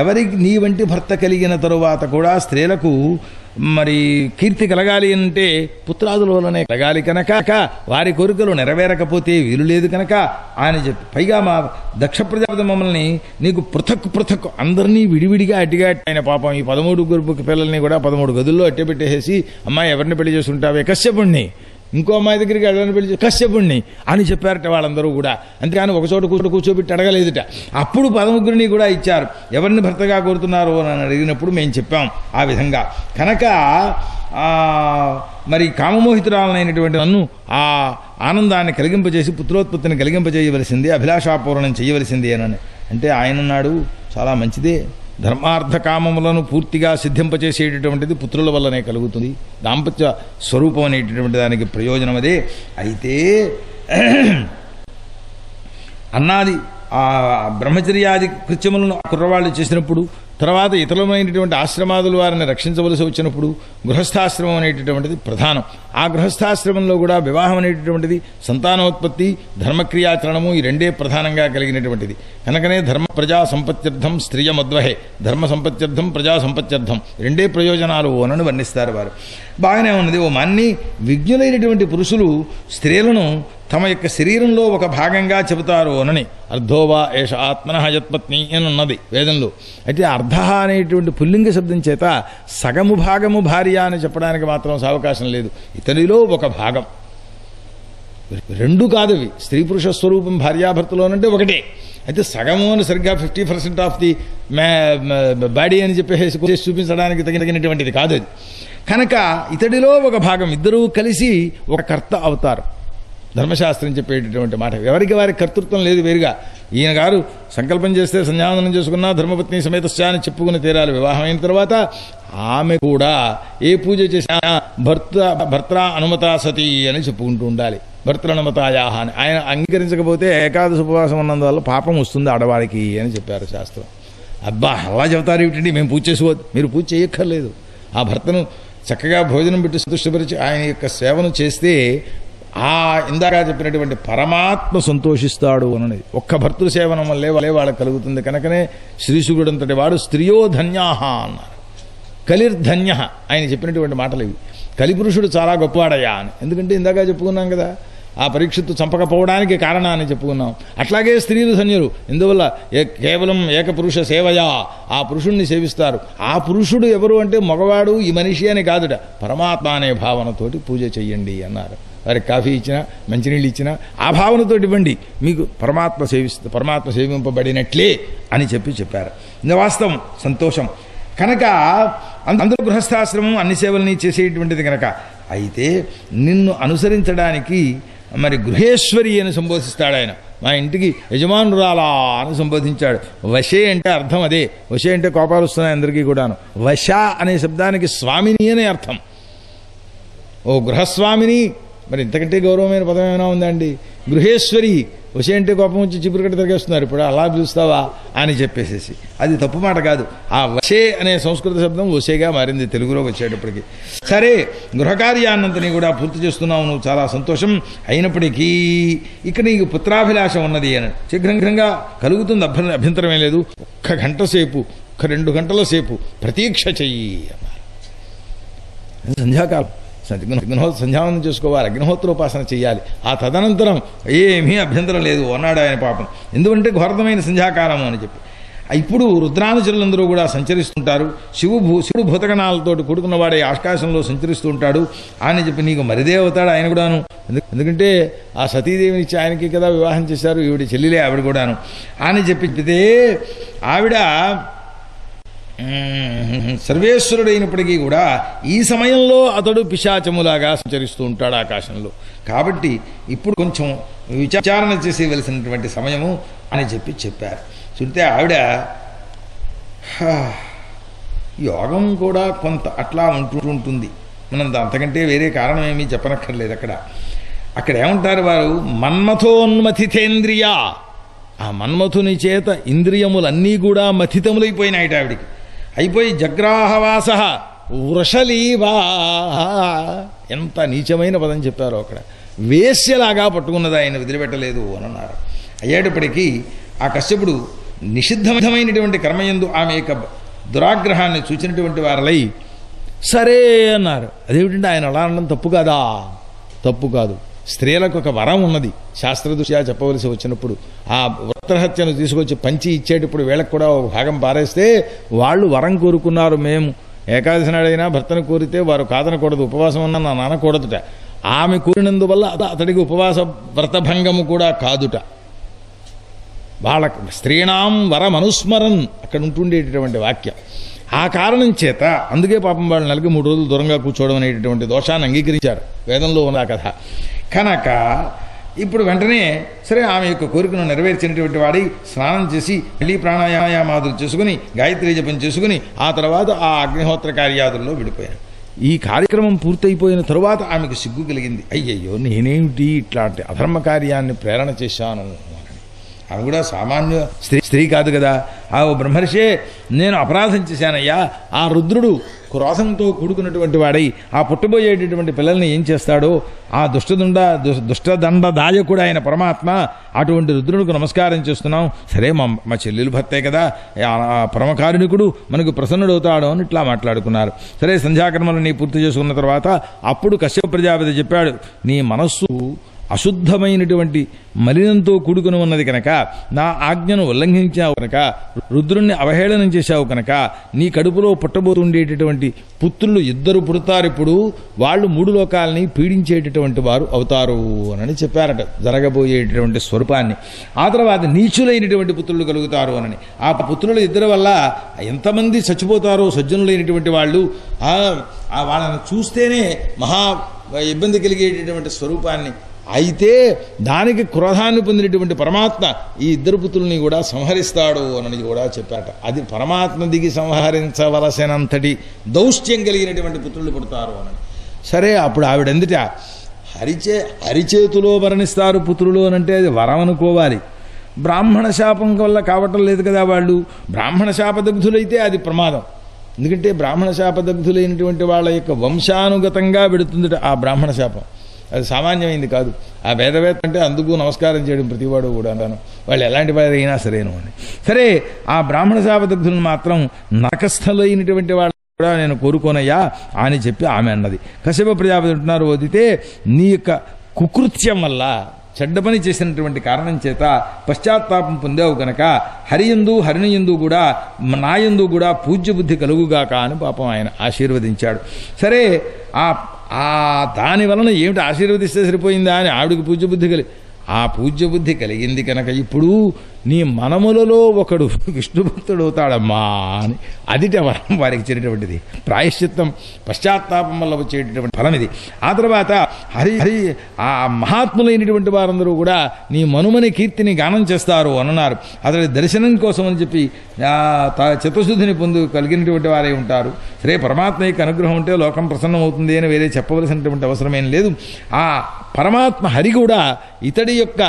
ఎవరికి నీ వంటి భర్త కలిగిన తరువాత కూడా స్త్రీలకు మరి కీర్తి కలగాలి అంటే పుత్రాదుల వల్లనే కలగాలి కనుక వారి కోరికలు నెరవేరకపోతే వీలు లేదు కనుక అని చెప్పి, పైగా మా దక్ష ప్రజాపతి మమ్మల్ని నీకు పృథక్ అందరినీ విడివిడిగా అట్టిగా ఆయన పాపం ఈ 13 పిల్లల్ని కూడా 13 గదుల్లో అట్టే పెట్టేసి, అమ్మాయి ఎవరిని పెళ్లి చేసుకుంటావే, కశ్యపుణ్ణి, ఇంకో అమ్మాయి దగ్గరికి వెళ్ళని పెళ్లి కశ్యపుణ్ణి అని చెప్పారట వాళ్ళందరూ కూడా. అంతేకాని ఒకచోట కూర్చోబెట్టి అడగలేదుట. అప్పుడు 13 కూడా ఇచ్చారు. ఎవరిని భర్తగా కోరుతున్నారు అని అడిగినప్పుడు మేము చెప్పాం ఆ విధంగా. కనుక మరి కామమోహితురాలనైనటువంటి నన్ను ఆ ఆనందాన్ని కలిగింపజేసి పుత్రోత్పత్తిని కలిగింపజేయవలసింది, అభిలాషాపూర్ణం చేయవలసింది అని అంటే ఆయన అన్నాడు, చాలా మంచిదే, ధర్మార్థ కామములను పూర్తిగా సిద్ధింపచేసేటటువంటిది పుత్రుల వల్లనే కలుగుతుంది, దాంపత్య స్వరూపం అనేటటువంటి దానికి ప్రయోజనం అదే. అయితే అన్నాది ఆ బ్రహ్మచర్యాది కృత్యములను కుర్రవాళ్ళు చేసినప్పుడు, తర్వాత ఇతరులమైనటువంటి ఆశ్రమాదులు వారిని రక్షించవలసి వచ్చినప్పుడు గృహస్థాశ్రమం అనేటటువంటిది ప్రధానం. ఆ గృహస్థాశ్రమంలో కూడా వివాహం అనేటటువంటిది సంతానోత్పత్తి, ధర్మక్రియాచరణము, ఈ రెండే ప్రధానంగా కలిగినటువంటిది. కనుకనే ధర్మ ప్రజా సంపత్త్యర్థం స్త్రీయమద్వహే, ధర్మ సంపత్త్యర్థం ప్రజా సంపత్త్యర్థం, రెండే ప్రయోజనాలు అని వర్ణిస్తారు వారు. బాగానే ఉన్నది. ఓ మాన్ని విజ్ఞులైనటువంటి పురుషులు స్త్రీలను తమ యొక్క శరీరంలో ఒక భాగంగా చెబుతారు అనని, అర్ధోవా ఏష ఆత్మనః యత్పత్ని అని ఉన్నది వేదంలో. అయితే అర్ధ అనేటువంటి పుల్లింగ శబ్దం చేత సగము భాగము భార్య అని చెప్పడానికి మాత్రం అవకాశం లేదు. ఇతనిలో ఒక భాగం, రెండు కాదవి. స్త్రీ పురుష స్వరూపం భార్యాభర్తలోనంటే ఒకటే. అయితే సగము అని సరిగ్గా 50% ఆఫ్ ది బాడీ అని చెప్పేసి చూపించడానికి తగినటువంటిది కాదు అది. కనుక ఇతడిలో ఒక భాగం, ఇద్దరూ కలిసి ఒక కర్త అవుతారు. ధర్మశాస్త్రం చెప్పేటటువంటి మాట. ఎవరికి వారికి కర్తృత్వం లేదు వేరుగా. ఈయన గారు సంకల్పం చేస్తే సంధ్యావందనం చేసుకున్నా ధర్మపత్ని సమేతశ్చ అని చెప్పుకుని తీరాలి. వివాహం అయిన తర్వాత ఆమె కూడా ఏ పూజ చేసినా భర్త అనుమతా సతీ అని చెప్పుకుంటూ ఉండాలి. భర్తృనుమతాయాహ అని. ఆయన అంగీకరించకపోతే ఏకాదశి ఉపవాసం ఉన్నందువల్ల పాపం వస్తుంది ఆడవారికి అని చెప్పారు శాస్త్రం. అబ్బా అలా చెబుతారు ఏమిటండి, మేము పూజ చేసుకోవద్దు. మీరు పూజ చేయక్కర్లేదు. ఆ భర్తను చక్కగా భోజనం పెట్టి సంతుష్టపరిచి ఆయన యొక్క సేవను చేస్తే ఇందాక చెప్పినటువంటి పరమాత్మ సంతోషిస్తాడు అనేది. ఒక్క భర్తృ సేవనం వల్లే వాళ్ళకి కలుగుతుంది. కనుకనే శ్రీశుకుడంతటి వాడు స్త్రియో ధన్యాహ అన్నారు. కలిర్ధన్య ఆయన చెప్పినటువంటి మాటలు ఇవి. కలిపురుషుడు చాలా గొప్పవాడయ్యా అని. ఎందుకంటే ఇందాక చెప్పుకున్నాం కదా, ఆ పరీక్షిత్తు చంపకపోవడానికి కారణాన్ని చెప్పుకున్నాం. అట్లాగే స్త్రీలు ధన్యులు. ఎందువల్ల కేవలం ఏకపురుష సేవయా, ఆ పురుషుణ్ణి సేవిస్తారు. ఆ పురుషుడు ఎవరు అంటే మగవాడు ఈ మనిషి అని కాదుట, పరమాత్మ అనే భావనతోటి పూజ చెయ్యండి అన్నారు. వారికి కాఫీ ఇచ్చినా మంచినీళ్ళు ఇచ్చినా ఆ భావనతోటి ఇవ్వండి, మీకు పరమాత్మ సేవింపబడినట్లే అని చెప్పారు. ఇది వాస్తవం, సంతోషం. కనుక అందరూ గృహస్థాశ్రమం అన్ని సేవల్ని చేసేటువంటిది కనుక. అయితే నిన్ను అనుసరించడానికి మరి గృహేశ్వరి అని సంబోధిస్తాడు ఆయన. మా ఇంటికి యజమానురాలా అని సంబోధించాడు. వశే అంటే అర్థం అదే. వశే అంటే కోపాలు వస్తున్నాయి అందరికీ కూడాను. వశ అనే శబ్దానికి స్వామిని అనే అర్థం. ఓ గృహస్వామిని, మరి ఇంతకంటే గౌరవమైన పదం ఏమైనా ఉందండి? గృహేశ్వరి. వశే అంటే కోపం వచ్చి చిపురు కట్టి తిరిగేస్తున్నారు, ఇప్పుడు అలా పిలుస్తావా అని చెప్పేసేసి. అది తప్పు మాట కాదు. ఆ వశే అనే సంస్కృత శబ్దం వశేగా మారింది తెలుగులో వచ్చేటప్పటికి. సరే, గృహకార్యాన్నంతని కూడా పూర్తి చేస్తున్నావు నువ్వు, చాలా సంతోషం. అయినప్పటికీ ఇక నీకు పుత్రాభిలాష ఉన్నది అని శీఘ్రంగా కలుగుతుంది, అభ్యంతరమే లేదు. ఒక్క గంట సేపు, ఒక్క 2 గంటల సేపు ప్రతీక్ష చెయ్యి అన్నారు. సంధ్యాకాలం సంధ్యావందనం చేసుకోవాలి, అగ్నిహోత్రోపాసన చేయాలి. ఆ తదనంతరం ఏమీ అభ్యంతరం లేదు అన్నాడు ఆయన పాపం. ఎందుకంటే ఘోరమైన సంధ్యాకాలము అని చెప్పి. ఇప్పుడు రుద్రానుచరులందరూ కూడా సంచరిస్తుంటారు. శివుడు భూతగణాలతోటి కూడుకున్నవాడే ఆకాశంలో సంచరిస్తూ ఉంటాడు అని చెప్పి. నీకు మరిదే అవుతాడు ఆయన కూడాను. ఎందుకంటే ఆ సతీదేవిని ఇచ్చి ఆయనకి కదా వివాహం చేశారు, ఈవిడ చెల్లిలే ఆవిడ కూడాను అని చెప్పితే ఆవిడ సర్వేశ్వరుడైనప్పటికీ కూడా ఈ సమయంలో అతడు పిశాచములాగా సంచరిస్తూ ఉంటాడు ఆకాశంలో. కాబట్టి ఇప్పుడు కొంచెం విచారణ చేసేవలసినటువంటి సమయము అని చెప్పారు. చూస్తే ఆవిడ యోగం కూడా కొంత అట్లా ఉంటుంది. మనం అంతకంటే వేరే కారణం ఏమీ చెప్పనక్కర్లేదు. అక్కడ ఏమంటారు వారు, మన్మథోన్మథితేంద్రియ. ఆ మన్మథుని చేత ఇంద్రియములన్నీ కూడా మథితములైపోయినాయిట ఆవిడికి. అయిపోయి జగ్రాహవాస వృషలీవా. ఎంత నీచమైన పదం చెప్పారో అక్కడ. వేశ్యలాగా పట్టుకున్నది, ఆయన వదిలిపెట్టలేదు అని అన్నారు. అయ్యేటప్పటికీ ఆ కశ్యపుడు నిషిద్ధమైనటువంటి కర్మయందు ఆమె యొక్క దురాగ్రహాన్ని చూచినటువంటి వారలై సరే అన్నారు. అదేమిటంటే ఆయన అలా అనడం తప్పు కాదా? తప్పు కాదు. స్త్రీలకు ఒక వరం ఉన్నది శాస్త్రదృష్ట్యా చెప్పవలసి వచ్చినప్పుడు. ఆ వస్త్రహత్యను తీసుకొచ్చి పంచి ఇచ్చేటప్పుడు వీళ్ళకు కూడా ఒక భాగం పారేస్తే వాళ్ళు వరం కోరుకున్నారు, మేము ఏకాదశి నాడైనా భర్తను కోరితే వారు కాదనకూడదు, ఉపవాసం అన్నా నా నానకూడదుట. ఆమె కోరినందువల్ల అతడికి ఉపవాస వ్రతభంగము కూడా కాదుట. వాళ్ళకు స్త్రీణాం వరమనుస్మరన్ అక్కడ ఉంటుండేటటువంటి వాక్యం. ఆ కారణం చేత అందుకే పాపం వాళ్ళు నెలకి 3 రోజులు దూరంగా కూర్చోవడం అనేటటువంటి దోషాన్ని అంగీకరించారు వేదంలో ఉన్న కథ. కనుక ఇప్పుడు వెంటనే సరే ఆమె యొక్క కోరికను నెరవేర్చినటువంటి వాడి స్నానం చేసి మళ్ళీ ప్రాణాయామాదులు చేసుకుని గాయత్రీ జపం చేసుకుని ఆ తర్వాత ఆ అగ్నిహోత్ర కార్యాదుల్లో విడిపోయాను. ఈ కార్యక్రమం పూర్తయిపోయిన తరువాత ఆమెకు సిగ్గు కలిగింది. అయ్యయ్యో నేనేమిటి ఇట్లాంటి అధర్మ కార్యాన్ని ప్రేరణ చేశాను. ఆమె కూడా సామాన్య స్త్రీ కాదు కదా. ఆ బ్రహ్మర్షే నేను అపరాధం చేశానయ్యా. ఆ రుద్రుడు క్రోధంతో కూడుకున్నటువంటి వాడై ఆ పుట్టబోయేటటువంటి పిల్లల్ని ఏం చేస్తాడో ఆ దుష్టదండదాయకుడు ఆయన పరమాత్మ, అటువంటి రుద్రుడికి నమస్కారం చేస్తున్నాం. సరే మా చెల్లెలు భర్తే కదా, పరమకారుణికుడు మనకు ప్రసన్నుడవుతాడు అని ఇట్లా మాట్లాడుకున్నారు. సరే సంధ్యాకర్మలని పూర్తి చేసుకున్న తర్వాత అప్పుడు కశ్యప ప్రజాపతి చెప్పాడు, నీ మనస్సు అశుద్ధమైనటువంటి మలినంతో కూడుకుని ఉన్నది కనుక, నా ఆజ్ఞను ఉల్లంఘించావు కనుక, రుద్రుణ్ణి అవహేళనం చేశావు కనుక నీ కడుపులో పుట్టబోతుండేటటువంటి పుత్రులు 2 పుడతారు. ఇప్పుడు వాళ్ళు 3 లోకాలని పీడించేటటువంటి వారు అవుతారు అని చెప్పారట జరగబోయేటటువంటి స్వరూపాన్ని. ఆ తర్వాత నీచులైనటువంటి పుత్రులు కలుగుతారు అని. ఆ పుత్రులు 2 వల్ల ఎంతమంది చచ్చిపోతారో సజ్జనులైనటువంటి వాళ్ళు. వాళ్ళని చూస్తేనే మహా ఇబ్బంది కలిగేటటువంటి స్వరూపాన్ని. అయితే దానికి క్రోధాన్ని పొందినటువంటి పరమాత్మ ఈ 2 పుత్రుల్ని కూడా సంహరిస్తాడు అని కూడా చెప్పారట. అది పరమాత్మ దిగి సంహరించవలసినంతటి దౌష్ట్యం కలిగినటువంటి పుత్రులు పుడతారు అని. సరే అప్పుడు ఆవిడందుట హరిచేతిలో మరణిస్తారు పుత్రులు అనంటే అది వరం అనుకోవాలి. బ్రాహ్మణ శాపం వల్ల కావటం లేదు కదా. వాళ్ళు బ్రాహ్మణ శాపదగ్ధులైతే అది ప్రమాదం. ఎందుకంటే బ్రాహ్మణ శాపదగ్ధులైనటువంటి వాళ్ళ యొక్క వంశానుగతంగా పెడుతుందిట ఆ బ్రాహ్మణ శాపం. అది సామాన్యమైంది కాదు. ఆ వేదవేత్త అంటే అందుకు నమస్కారం చేయడం ప్రతివాడు కూడా అన్నాను, వాళ్ళు ఎలాంటి వారు అయినా సరేను అని. సరే ఆ బ్రాహ్మణ శాపదగ్ధులను మాత్రం నరకస్థలైనటువంటి వాళ్ళు కూడా నేను కోరుకోనయ్యా అని చెప్పి ఆమె అన్నది. కశ్యప ప్రజాపతి అంటున్నారు, వదితే నీ యొక్క కుకృత్యం వల్ల చెడ్డ పని చేసినటువంటి కారణం చేత పశ్చాత్తాపం పొందావు కనుక హరినియందు కూడా నాయందు కూడా పూజ్య బుద్ధి కలుగుగాక అని పాపం ఆయన ఆశీర్వదించాడు. సరే దాని వలన ఏమిటి ఆశీర్వదిస్తే సరిపోయిందా అని ఆవిడికి పూజ్యబుద్ధి ఆ పూజ్యబుద్ధి కలిగింది కనుక ఇప్పుడు నీ మనములలో ఒకడు విష్ణుభక్తుడు అవుతాడమ్మా అని అదిట వరం వారికి చేరేటటువంటిది. ప్రాయశ్చిత్తం పశ్చాత్తాపం వల్ల వచ్చేటటువంటి ఫలం ఇది. ఆ తర్వాత ఆ మహాత్ములైనటువంటి వారందరూ కూడా నీ మనుమని కీర్తిని గానం చేస్తారు అన్నారు. అతడి దర్శనం కోసం అని చెప్పి చిత్తశుద్ధిని కలిగినటువంటి వారే ఉంటారు. సరే పరమాత్మ యొక్క అనుగ్రహం ఉంటే లోకం ప్రసన్నమవుతుంది అని వేరే చెప్పవలసినటువంటి అవసరమేం లేదు. ఆ పరమాత్మ హరి కూడా ఇతడి యొక్క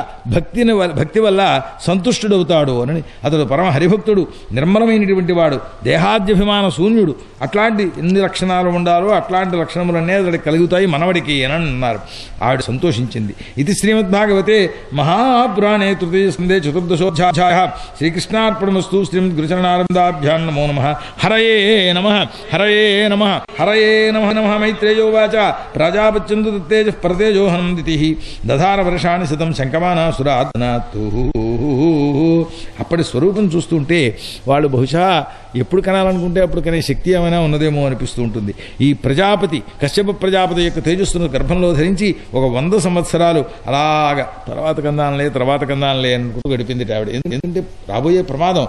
భక్తి వల్ల సంతుష్టుడవుతాడు అని. అతడు పరమ హరిభక్తుడు, నిర్మలమైనటువంటి వాడు, దేహాద్యభిమాన శూన్యుడు. అట్లాంటి ఎన్ని లక్షణాలు ఉండాలో అట్లాంటి లక్షణములన్నీ అతడికి కలుగుతాయి మనవడికి అని అన్నారు. ఆవిడ సంతోషించింది. ఇది శ్రీమద్భాగవతే మహాపురాణే తృతీయ స్కందే చతుర్దశోధ్యాయ శ్రీకృష్ణార్పణమస్తు. శ్రీమద్ గురుచరణానందాభ్యాం నమో నమః. హరయే నమః. హరయే నమః. హరయే నమః. నమః. మైత్రేయోవాచ ప్రజాపత్యందు తత్తేజ పరతేజో హనందితి దధార వర్షాన్ని శతం శంకమానాసురాధనాతు. అప్పటి స్వరూపం చూస్తుంటే వాళ్ళు బహుశా ఎప్పుడు కనాలనుకుంటే అప్పుడు కనే శక్తి ఏమైనా ఉన్నదేమో అనిపిస్తూ ఉంటుంది. ఈ ప్రజాపతి కశ్యప ప్రజాపతి యొక్క తేజస్సును గర్భంలో ధరించి ఒక 100 సంవత్సరాలు అలాగా తర్వాత కందాలే అనుకుంటూ గడిపింది ఆవిడ. ఎందుకంటే రాబోయే ప్రమాదం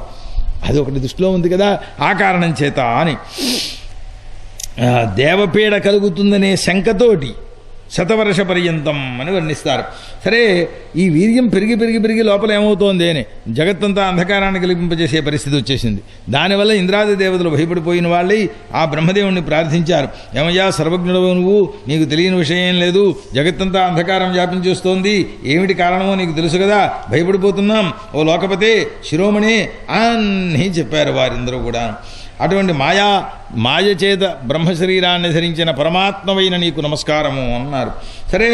అది ఒకటి దృష్టిలో ఉంది కదా. ఆ కారణం చేత అని దేవపీడ కలుగుతుందనే శంకతోటి శతవర్ష పర్యంతం అని వర్ణిస్తారు. సరే, ఈ వీర్యం పెరిగి పెరిగి పెరిగి లోపల ఏమవుతోంది అని జగత్తంతా అంధకారాన్ని కల్పింపజేసే పరిస్థితి వచ్చేసింది. దానివల్ల ఇంద్రాది దేవతలు భయపడిపోయిన వాళ్ళై ఆ బ్రహ్మదేవుణ్ణి ప్రార్థించారు. ఏమయ్యా సర్వజ్ఞుడవు నువ్వు, నీకు తెలియని విషయం ఏం లేదు, జగత్తంతా అంధకారం వ్యాపించేస్తోంది, ఏమిటి కారణమో నీకు తెలుసు కదా, భయపడిపోతున్నాం, ఓ లోకపతే శిరోమణి అన్నీ చెప్పారు వారిందరూ కూడా. అటువంటి మాయ చేత బ్రహ్మశరీరాన్ని ధరించిన పరమాత్మవైన నీకు నమస్కారము అన్నారు. సరే,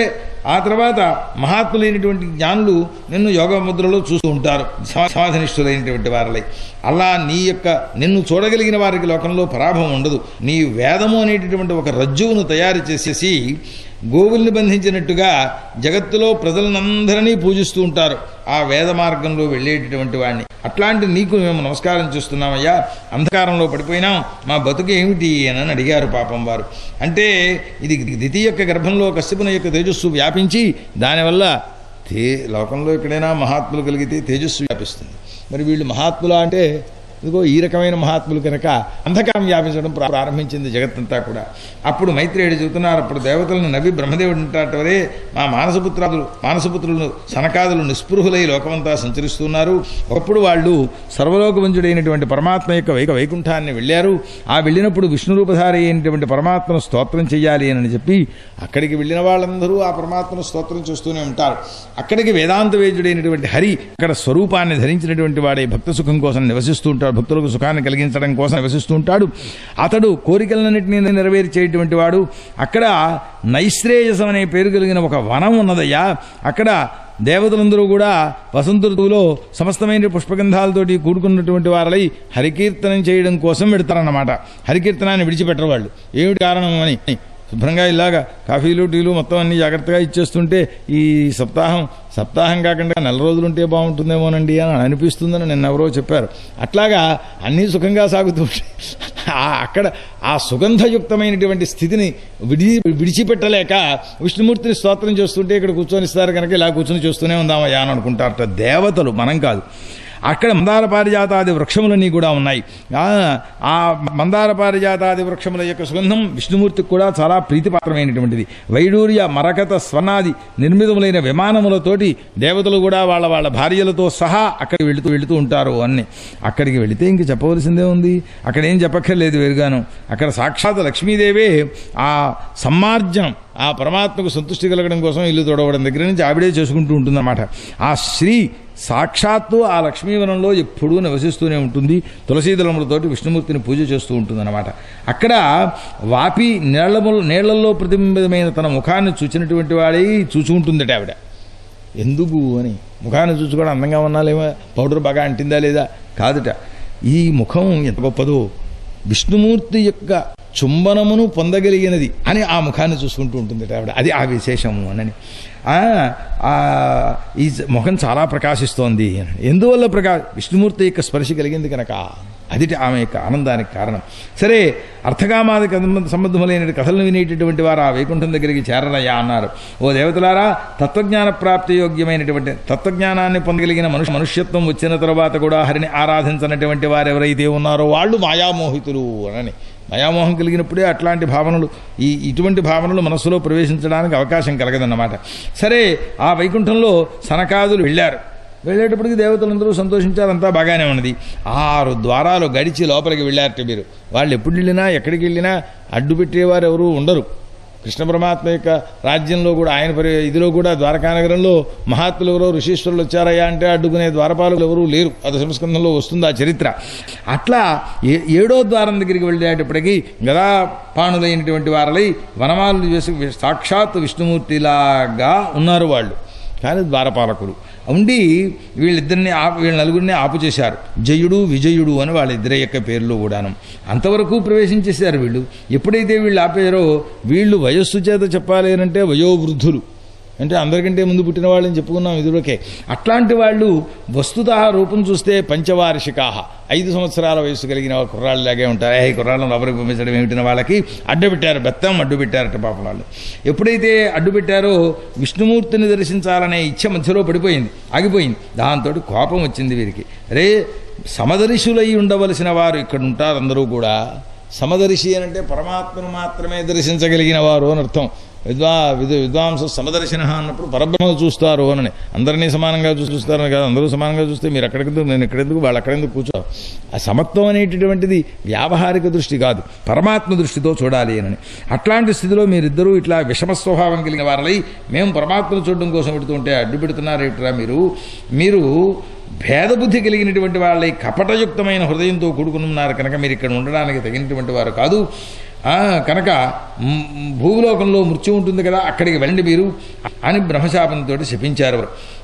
ఆ తర్వాత మహాత్ములైనటువంటి జ్ఞానులు నిన్ను యోగ ముద్రలో చూస్తూ ఉంటారు, సమాధినిష్ఠులైనటువంటి వారిలై. అలా నిన్ను చూడగలిగిన వారికి లోకంలో పరాభవం ఉండదు. నీ వేదము అనేటటువంటి ఒక రజ్జువును తయారు చేసేసి గోవుల్ని బంధించినట్టుగా జగత్తులో ప్రజలందరినీ పూజిస్తూ ఉంటారు ఆ వేద మార్గంలో వెళ్ళేటటువంటి వాడిని. అట్లాంటి నీకు మేము నమస్కారం చేస్తున్నామయ్యా, అంధకారంలో పడిపోయినాం, మా బతుకు ఏమిటి అని అడిగారు పాపం వారు. అంటే ఇది దితి యొక్క గర్భంలో కశ్యపుని యొక్క తేజస్సు వ్యాపించి దానివల్ల లోకంలో ఎక్కడైనా మహాత్ములు కలిగితే తేజస్సు వ్యాపిస్తుంది. మరి వీళ్ళు మహాత్ములా అంటే ఇదిగో ఈ రకమైన మహాత్ములు కనుక అంధకారం వ్యాపించడం ప్రారంభించింది జగత్తంతా కూడా. అప్పుడు మైత్రేయుడు చెబుతున్నారు, అప్పుడు దేవతలను నవ్వి బ్రహ్మదేవుడు అంటారే, మా మానసపుత్రులు సనకాదులు నిస్పృహులై లోకమంతా సంచరిస్తున్నారు. ఒకప్పుడు వాళ్ళు సర్వలోకవంజుడైనటువంటి పరమాత్మ యొక్క వైకుంఠాన్ని వెళ్ళారు. ఆ వెళ్ళినప్పుడు విష్ణురూపధారి అయినటువంటి పరమాత్మను స్తోత్రం చెయ్యాలి అని చెప్పి అక్కడికి వెళ్ళిన వాళ్ళందరూ ఆ పరమాత్మను స్తోత్రం చేస్తూనే ఉంటారు. అక్కడికి వేదాంత వేద్యుడైనటువంటి హరి అక్కడ స్వరూపాన్ని ధరించినటువంటి వాడే భక్త సుఖం కోసం నివసిస్తూ ఉంటాడు, భక్తులకు సుఖాన్ని కలిగించడం కోసం నివసిస్తూ ఉంటాడు. అతడు కోరికలన్నింటినీ నెరవేర్చేటువంటి వాడు. అక్కడ నైశ్రేయసం అనే పేరు కలిగిన ఒక వనం ఉన్నదయ్యా. అక్కడ దేవతలందరూ కూడా వసంత ఋతువులో సమస్తమైన పుష్పగంధాలతోటి కూడుకున్నటువంటి వారలై హరికీర్తనం చేయడం కోసం పెడతారన్నమాట. హరికీర్తనాన్ని విడిచిపెట్టరు వాళ్ళు. ఏమిటి కారణం అని శుభ్రంగా ఇలాగా కాఫీలు టీలు మొత్తం అన్ని జాగ్రత్తగా ఇచ్చేస్తుంటే ఈ సప్తాహం కాకుండా నెల రోజులుంటే బాగుంటుందేమోనండి అని అనిపిస్తుందని నిన్నెవరో చెప్పారు. అట్లాగా అన్నీ సుఖంగా సాగుతుంటే అక్కడ ఆ సుగంధయుక్తమైనటువంటి స్థితిని విడిచిపెట్టలేక విష్ణుమూర్తిని స్తోత్రం చేస్తుంటే ఇక్కడ కూర్చొనిస్తారు కనుక ఇలా కూర్చొని చూస్తూనే ఉందామయ్యా అని అనుకుంటారట దేవతలు, మనం కాదు. అక్కడ మందార పారిజాతాది వృక్షములన్నీ కూడా ఉన్నాయి. ఆ మందార పారిజాతాది వృక్షముల యొక్క సుగంధం విష్ణుమూర్తికి కూడా చాలా ప్రీతిపాత్రమైనటువంటిది. వైడూర్య మరకత స్వర్ణాది నిర్మితములైన విమానములతోటి దేవతలు కూడా వాళ్ళ భార్యలతో సహా అక్కడికి వెళుతూ ఉంటారు అన్ని. అక్కడికి వెళితే ఇంక చెప్పవలసిందే ఉంది, అక్కడేం చెప్పక్కర్లేదు వేరుగాను. అక్కడ సాక్షాత్ లక్ష్మీదేవే ఆ సమ్మార్జనం, ఆ పరమాత్మకు సంతృష్టి కలగడం కోసం ఇల్లు తొడవడం దగ్గర నుంచి ఆవిడే చేసుకుంటూ ఉంటుందన్నమాట. ఆ శ్రీ సాక్షాత్తు ఆ లక్ష్మీవనంలో ఎప్పుడూ నివసిస్తూనే ఉంటుంది. తులసీదళములతోటి విష్ణుమూర్తిని పూజ చేస్తూ ఉంటుందన్నమాట. అక్కడ వాపి నీళ్లలో ప్రతిబింబమైన తన ముఖాన్ని చూచినటువంటి వాడే చూచుకుంటుందట ఆవిడ. ఎందుకు అని, ముఖాన్ని చూసుకోవడం అందంగా ఉన్నాలేమో, పౌడర్ బాగా అంటిందా లేదా కాదుట. ఈ ముఖం ఎంత గొప్పదో, విష్ణుమూర్తి యొక్క చుంబనమును పొందగలిగినది అని ఆ ముఖాన్ని చూసుకుంటూ ఉంటుంది ఆవిడ. అది ఆ విశేషము అని. ఈ ముఖం చాలా ప్రకాశిస్తోంది. ఎందువల్ల విష్ణుమూర్తి యొక్క స్పర్శ కలిగింది కనుక అది ఆమె యొక్క ఆనందానికి కారణం. సరే, అర్థకామాది సంబంధములైన కథలను వినేటటువంటి వారు ఆ వైకుంఠం దగ్గరికి చేరరయ్యా అన్నారు. ఓ దేవతలారా, తత్వజ్ఞాన ప్రాప్తి యోగ్యమైనటువంటి తత్వజ్ఞానాన్ని పొందగలిగిన మనుష్యత్వం వచ్చిన తర్వాత కూడా హరిని ఆరాధించనటువంటి వారు ఎవరైతే ఉన్నారో వాళ్ళు మాయామోహితులు అని. మాయామోహం కలిగినప్పుడే అట్లాంటి భావనలు, ఇటువంటి భావనలు మనస్సులో ప్రవేశించడానికి అవకాశం కలగదన్నమాట. సరే, ఆ వైకుంఠంలో సనకాదులు వెళ్ళేటప్పటికి దేవతలందరూ సంతోషించారు, అంతా బాగానే ఉన్నది. 6 ద్వారాలు గడిచి లోపలికి వెళ్ళారట మీరు. వాళ్ళు ఎప్పుడు వెళ్ళినా ఎక్కడికి వెళ్ళినా అడ్డు పెట్టేవారు ఎవరు ఉండరు. కృష్ణ పరమాత్మ యొక్క రాజ్యంలో కూడా ఆయన ఇదిలో కూడా ద్వారకానగరంలో మహాత్ములు ఎవరో ఋషీశ్వరులు వచ్చారయ్యా అంటే అడ్డుకునే ద్వారపాలకులు ఎవరూ లేరు. అది సంస్కంధంలో వస్తుంది ఆ చరిత్ర. అట్లా 7వ ద్వారం దగ్గరికి వెళ్ళేటప్పటికీ గదాపాణులైనటువంటి వారలై వనమాలు చేసి సాక్షాత్ విష్ణుమూర్తిలాగా ఉన్నారు వాళ్ళు. కానీ ద్వారపాలకులు ఉండి వీళ్ళ నలుగురిని ఆపు చేశారు. జయుడు విజయుడు అని వాళ్ళిద్దరి యొక్క పేర్లు కూడాను. అంతవరకు ప్రవేశించేశారు వీళ్ళు. ఎప్పుడైతే వీళ్ళు ఆపేశారో, వీళ్ళు వయస్సు చేత చెప్పాలేనంటే వయోవృద్ధులు, అంటే అందరికంటే ముందు పుట్టిన వాళ్ళని చెప్పుకున్నాం ఇదివరకే. అట్లాంటి వాళ్ళు వస్తుతः రూపం చూస్తే పంచవార్షికాహ 5 సంవత్సరాల వయసు కలిగిన కుర్రాళ్ళలాగే ఉంటారు. ఈ కుర్రాళ్ళను లోపలికి పంపించడం ఏమిటిన వాళ్ళకి అడ్డుపెట్టారు, బెత్తం అడ్డుపెట్టారట పాపం వాళ్ళు. ఎప్పుడైతే అడ్డుపెట్టారో విష్ణుమూర్తిని దర్శించాలనే ఇచ్చ మధ్యలో పడిపోయింది, ఆగిపోయింది. దాంతో కోపం వచ్చింది వీరికి. రే సమదర్శులై ఉండవలసిన వారు ఇక్కడ ఉంటారు అందరూ కూడా. సమదర్శి అనంటే పరమాత్మను మాత్రమే దర్శించగలిగిన వారు అని అర్థం. విద్వాంస సమదర్శన అన్నప్పుడు పరబ్రహ్మ చూస్తారు అని. అందరినీ సమానంగా చూస్తారని కాదు, అందరూ సమానంగా చూస్తే మీరు అక్కడికెందుకు, నేను ఇక్కడెందుకు, వాళ్ళు అక్కడెందుకు కూర్చో. ఆ సమత్వం అనేటటువంటిది వ్యావహారిక దృష్టి కాదు, పరమాత్మ దృష్టితో చూడాలి అని. అట్లాంటి స్థితిలో మీరిద్దరూ ఇట్లా విషమ స్వభావం కలిగిన వారలై మేము పరమాత్మను చూడడం కోసం పెడుతుంటే అడ్డు పెడుతున్నారేట్రా మీరు భేదబుద్ధి కలిగినటువంటి వాళ్ళై కపటయుక్తమైన హృదయంతో కూడుకున్నారు కనుక మీరు ఇక్కడ ఉండడానికి తగినటువంటి వారు కాదు. కనుక భూలోకంలో మృత్యు ఉంటుంది కదా, అక్కడికి వెళ్ళండి మీరు అని బ్రహ్మశాపంతో శపించారు.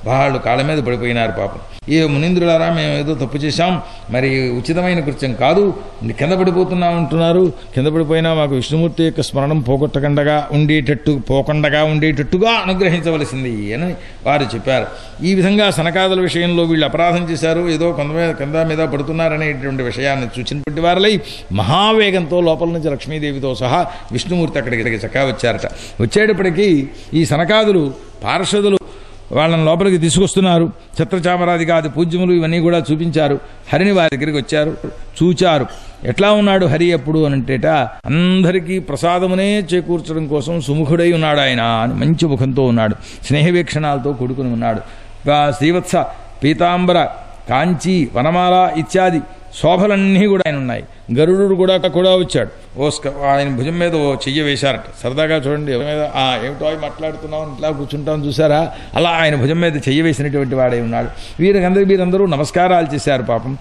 వాళ్ళు కాళ్ళ మీద పడిపోయినారు పాపం. ఏ మునీంద్రులారా, మేము ఏదో తప్పు చేశాం, మరి ఉచితమైన కృత్యం కాదు, కింద పడిపోతున్నాం అంటున్నారు. కింద పడిపోయినా మాకు విష్ణుమూర్తి యొక్క స్మరణం పోకుండా ఉండేటట్టుగా అనుగ్రహించవలసింది అని వారు చెప్పారు. ఈ విధంగా సనకాదుల విషయంలో వీళ్ళు అపరాధం చేశారు, ఏదో కింద మీద పడుతున్నారనేటువంటి విషయాన్ని చూచినటువంటి వారలై మహావేగంతో లోపల నుంచి లక్ష్మీదేవితో సహా విష్ణుమూర్తి అక్కడికి చక్కా వచ్చారట. వచ్చేటప్పటికీ ఈ సనకాదులు పార్షదులు వాళ్ళని లోపలికి తీసుకొస్తున్నారు. ఛత్రచామరాదిగాది పూజ్యములు ఇవన్నీ కూడా చూపించారు. హరిని వారి దగ్గరికి వచ్చారు, చూచారు. ఎట్లా ఉన్నాడు హరి అప్పుడు అనంటేట, అందరికీ ప్రసాదమునే చేకూర్చడం కోసం సుముఖుడై ఉన్నాడు ఆయన అని మంచి ముఖంతో ఉన్నాడు. స్నేహవీక్షణాలతో కూడుకుని ఉన్నాడు. శ్రీవత్స, పీతాంబర, కాంచి, వనమాల ఇత్యాది శోభలన్నీ కూడా ఆయన ఉన్నాయి. గరుడు కూడా వచ్చాడు. ఆయన భుజం మీద ఓ చెయ్యి వేశారట. సరదాగా చూడండి, ఏమిటో మాట్లాడుతున్నాం ఇట్లా కూర్చుంటాం చూసారా, అలా ఆయన భుజం మీద చెయ్యి వేసినటువంటి వాడే ఉన్నాడు. వీరందరూ నమస్కారాలు చేశారు. పాపం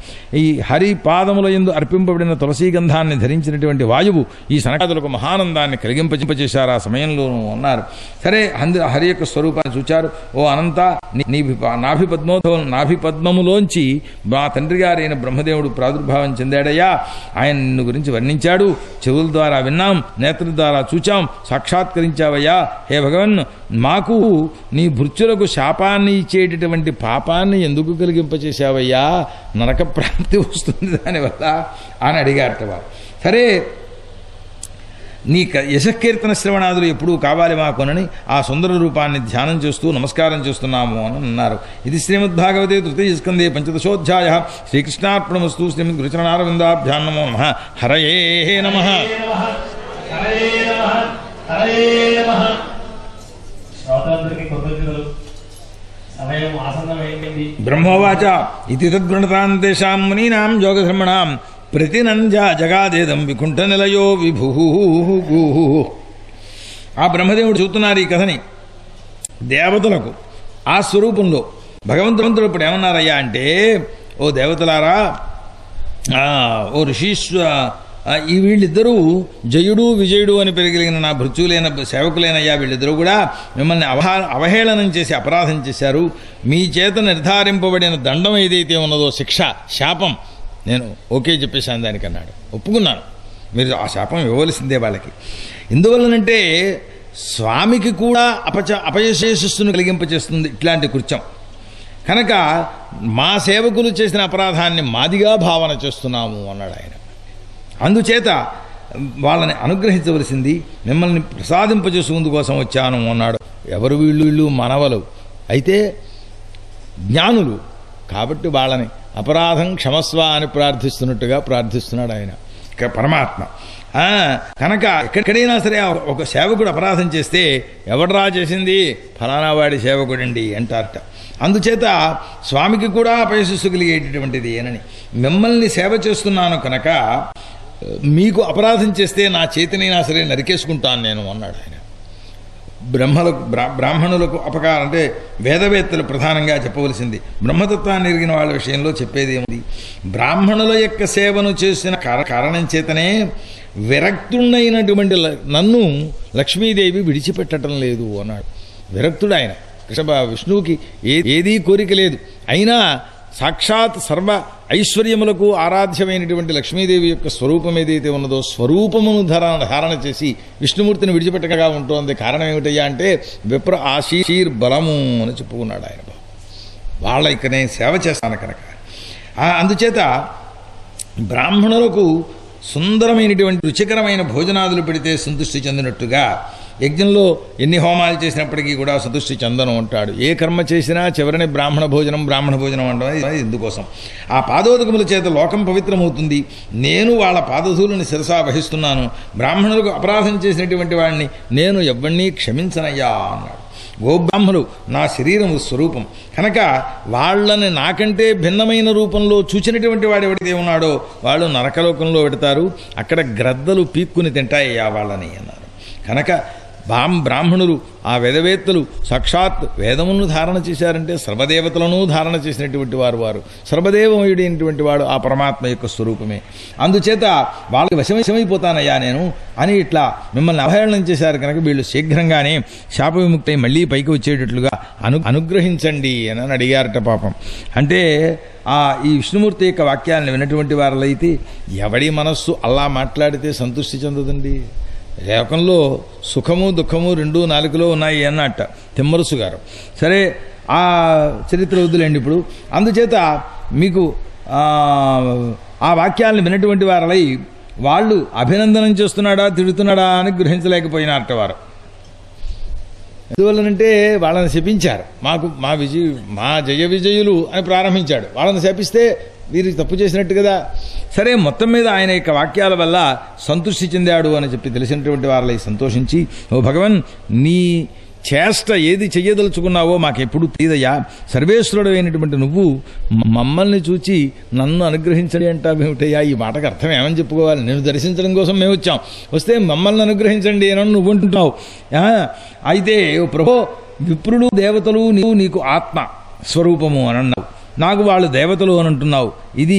ఈ హరి పాదముల యందు అర్పింపబడిన తులసీ గంధాన్ని ధరించినటువంటి వాయువు ఈ సనకాదులకు మహానందాన్ని కలిగింపచేశారు. ఆ సమయంలోనూ ఉన్నారు. సరే, హరి యొక్క స్వరూపాన్ని చూచారు. ఓ అనంత, నాభిపద్మములోంచి మా తండ్రి గారైన బ్రహ్మదేవుడు ప్రాదుర్భావం చెందాడయ్యా. ఆయన నిన్ను గురించి వర్ణించాడు, చెవుల ద్వారా విన్నాం, నేత్రుల ద్వారా చూచాం, సాక్షాత్కరించావయ్యా. హే భగవన్, మాకు నీ భృత్యులకు శాపాన్ని ఇచ్చేటటువంటి పాపాన్ని ఎందుకు కలిగింపచేశావయ్యా? నరక ప్రాప్తి వస్తుంది దానివల్ల అని అడిగారట వారు. సరే, నీ యశకీర్తన శ్రవణాదులు ఎప్పుడూ కావాలి మాకునని ఆ సుందర రూపాన్ని ధ్యానం చేస్తూ నమస్కారం చేస్తున్నాము అని అన్నారు. ఇది శ్రీమద్భాగవతే తృతీయ స్కందే పంచదశోధ్యాయ. శ్రీకృష్ణార్పణమస్తు. శ్రీమద్ గురుచరణారవిందాభ్యాం నమో నమః. హరయే నమః. బ్రహ్మోవాచ ఇది తద్గృణతాం తేషాం మునీనాం యోగధర్మణాం ప్రతినంజా జగాదేదం వికుంఠ నిలయో విభూ. ఆ బ్రహ్మదేవుడు చూస్తున్నారు ఈ కథని. దేవతలకు ఆ స్వరూపంలో భగవంతుడు ఇప్పుడు ఏమన్నారయ్యా అంటే, ఓ దేవతలారా, ఓ ఋషీశ్వర, ఈ వీళ్ళిద్దరూ జయుడు విజయుడు అని పెరిగిన నా భృత్యులైన సేవకులైనయ్యా. వీళ్ళిద్దరూ కూడా మిమ్మల్ని అవహేళనం చేసి అపరాధం చేశారు. మీ చేత నిర్ధారింపబడిన దండం ఏదైతే ఉన్నదో, శిక్ష, శాపం, నేను ఓకే చెప్పేశాను దానికన్నాడు. ఒప్పుకున్నాను, మీరు ఆ శాపం ఇవ్వవలసిందే వాళ్ళకి. ఎందువల్లనంటే స్వామికి కూడా అపయశేషస్సును కలిగింపచేస్తుంది ఇట్లాంటి కృత్యం కనుక మా సేవకులు చేసిన అపరాధాన్ని మాదిగా భావన చేస్తున్నాము అన్నాడు ఆయన. అందుచేత వాళ్ళని అనుగ్రహించవలసింది, మిమ్మల్ని ప్రసాదింపజేసుకుందు కోసం వచ్చాను అన్నాడు. ఎవరు వీళ్ళు? మనవలు, అయితే జ్ఞానులు కాబట్టి వాళ్ళని అపరాధం క్షమస్వ అని ప్రార్థిస్తున్నట్టుగా ప్రార్థిస్తున్నాడు ఆయన పరమాత్మ. కనుక ఎక్కడైనా సరే ఒక సేవకుడు అపరాధం చేస్తే ఎవడరా చేసింది? ఫలానా వాడి సేవకుడండి అంటారట. అందుచేత స్వామికి కూడా అపయశస్సు కలిగేటటువంటిది అని మిమ్మల్ని సేవ చేస్తున్నాను కనుక మీకు అపరాధం చేస్తే నా చేతినైనా సరే నరికేసుకుంటాను నేను అన్నాడు ఆయన. బ్రాహ్మణులకు అపకారం అంటే వేదవేత్తలు ప్రధానంగా చెప్పవలసింది. బ్రహ్మతత్వాన్ని ఎరిగిన వాళ్ళ విషయంలో చెప్పేది ఏముంది? బ్రాహ్మణుల యొక్క సేవను చేసిన కారణం చేతనే విరక్తుడైనటువంటి నన్ను లక్ష్మీదేవి విడిచిపెట్టడం లేదు అన్నాడు. విరక్తుడు ఆయన. విష్ణువుకి ఏదీ కోరిక లేదు, అయినా సాక్షాత్ సర్వ ఐశ్వర్యములకు ఆరాధ్యమైనటువంటి లక్ష్మీదేవి యొక్క స్వరూపం ఏదైతే ఉన్నదో స్వరూపమును ధారణ చేసి విష్ణుమూర్తిని విడిచిపెట్టగా ఉంటోంది. కారణం ఏమిటయ్యా అంటే విప్ర ఆశీర్ బలము అని చెప్పుకున్నాడు ఆయన. వాళ్ళ ఇక నేను సేవ చేస్తాను కనుక. అందుచేత బ్రాహ్మణులకు సుందరమైనటువంటి రుచికరమైన భోజనాదులు పెడితే సంతృష్టి చెందినట్టుగా యజ్ఞంలో ఎన్ని హోమాలు చేసినప్పటికీ కూడా సంతృష్టి చెందను ఉంటాడు. ఏ కర్మ చేసినా చివరిని బ్రాహ్మణ భోజనం అంటే ఇందుకోసం ఆ పాదోదకముల చేత లోకం పవిత్రమవుతుంది. నేను వాళ్ళ పాదధూలని శిరసా వహిస్తున్నాను. బ్రాహ్మణులకు అపరాధం చేసినటువంటి వాడిని నేను ఎవరినీ క్షమించనయ్యా అన్నాడు. గోబ్రాహ్మణులు నా శరీరము స్వరూపం కనుక వాళ్ళని నాకంటే భిన్నమైన రూపంలో చూచినటువంటి వాడు ఎవడైతే ఉన్నాడో వాళ్ళు నరకలోకంలో పెడతారు, అక్కడ గ్రద్దలు పీక్కుని తింటాయ్యా వాళ్ళని అన్నారు. కనుక బ్రాహ్మణులు ఆ వేదవేత్తలు సాక్షాత్ వేదమును ధారణ చేశారంటే సర్వదేవతలను ధారణ చేసినటువంటి వారు సర్వదేవమయుడైనటువంటి వాడు ఆ పరమాత్మ యొక్క స్వరూపమే. అందుచేత వాళ్ళకి వశమైపోతానయ్యా నేను అని ఇట్లా మిమ్మల్ని అవహేళనం చేశారు కనుక వీళ్ళు శీఘ్రంగానే శాప విముక్తి మళ్ళీ పైకి వచ్చేటట్లుగా అనుగ్రహించండి అని అడిగారట పాపం. అంటే ఈ విష్ణుమూర్తి యొక్క వాక్యాలను విన్నటువంటి వారిలైతే ఎవడి మనస్సు అలా మాట్లాడితే సంతృష్టి చెందదండి. లోకంలో సుఖము దుఃఖము రెండూ నాలుగులో ఉన్నాయి అన్నట్ట తిమ్మరుసు గారు. సరే ఆ చరిత్ర వద్దులేండి ఇప్పుడు. అందుచేత మీకు ఆ వాక్యాలను విన్నటువంటి వారలై వాళ్ళు అభినందనం చేస్తున్నాడా తిడుతున్నాడా అని గ్రహించలేకపోయినారట వారు. ఎందువల్లనంటే వాళ్ళని శపించారు. మా జయ విజయులు అని ప్రారంభించాడు. వాళ్ళని శపిస్తే వీరికి తప్పు చేసినట్టు కదా. సరే మొత్తం మీద ఆయన యొక్క వాక్యాల వల్ల సంతృష్టి చెందాడు అని చెప్పి తెలిసినటువంటి వారిలో సంతోషించి, ఓ భగవన్ నీ చేష్ట ఏది చెయ్యదలుచుకున్నావో మాకెప్పుడు తెలియదయ్యా. సర్వేశ్వరుడు అయినటువంటి నువ్వు మమ్మల్ని చూచి నన్ను అనుగ్రహించడి అంటావేమిటయ్యా. ఈ మాటకు అర్థం ఏమని చెప్పుకోవాలి? నేను దర్శించడం కోసం మేము వచ్చాం, వస్తే మమ్మల్ని అనుగ్రహించండి అని నువ్వు అంటున్నావు. అయితే ప్రభో విప్రులు దేవతలు నీకు ఆత్మ స్వరూపము అని అన్నావు, నాకు వాళ్ళు దేవతలు అని అంటున్నావు. ఇది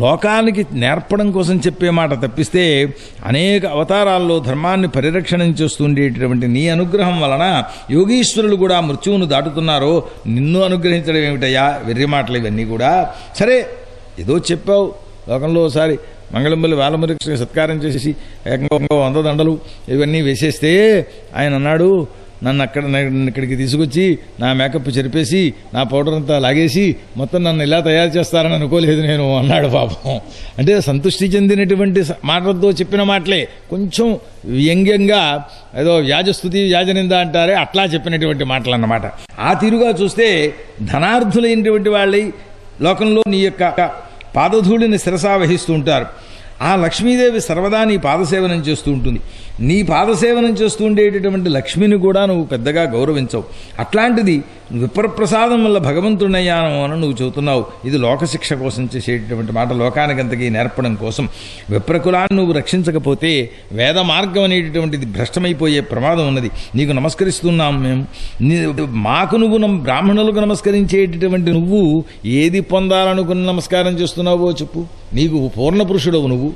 లోకానికి నేర్పడం కోసం చెప్పే మాట తప్పిస్తే అనేక అవతారాల్లో ధర్మాన్ని పరిరక్షణ చేస్తుండేటటువంటి నీ అనుగ్రహం వలన యోగీశ్వరులు కూడా మృత్యువును దాటుతున్నారో నిన్ను అనుగ్రహించడం ఏమిటయ్యా? వెర్రి మాటలు ఇవన్నీ కూడా. సరే ఏదో చెప్పావు. లోకంలో ఒకసారి మంగళంబలి వేలమురికి సత్కారం చేసేసి ఏకంగా 100 దండలు ఇవన్నీ వేసేస్తే ఆయన అన్నాడు, నన్ను ఇక్కడికి తీసుకొచ్చి నా మేకప్ చెరిపేసి నా పౌడర్ అంతా లాగేసి మొత్తం నన్ను ఇలా తయారు చేస్తారని అనుకోలేదు నేను అన్నాడు పాపం. అంటే సంతృష్టి చెందినటువంటి మాటలతో చెప్పిన మాటలే కొంచెం వ్యంగ్యంగా ఏదో వ్యాజస్తుతి వ్యాజనింద అంటారే అట్లా చెప్పినటువంటి మాటలు అన్నమాట. ఆ తీరుగా చూస్తే ధనార్థులైనటువంటి వాళ్ళై లోకంలో నీ యొక్క పాదధూళిని శిరసా వహిస్తూ ఉంటారు. ఆ లక్ష్మీదేవి సర్వదా నీ పాదసేవనం చేస్తూ ఉంటుంది. నీ పాదసేవనం చేస్తూ ఉండేటటువంటి లక్ష్మిని కూడా నువ్వు పెద్దగా గౌరవించవు. అట్లాంటిది విప్రప్రసాదం వల్ల భగవంతుడయ్యాను అని నువ్వు చెబుతున్నావు. ఇది లోకశిక్ష కోసం చేసేటటువంటి మాట, లోకానికంతకీ నేర్పడం కోసం. విప్రకులాన్ని నువ్వు రక్షించకపోతే వేద మార్గం అనేటటువంటిది భ్రష్టమైపోయే ప్రమాదం ఉన్నది. నీకు నమస్కరిస్తున్నాం మేము. మాకు నువ్వు బ్రాహ్మణులకు నమస్కరించేటటువంటి నువ్వు ఏది పొందాలనుకుని నమస్కారం చేస్తున్నావో చెప్పు. నీకు పూర్ణ పురుషుడవు నువ్వు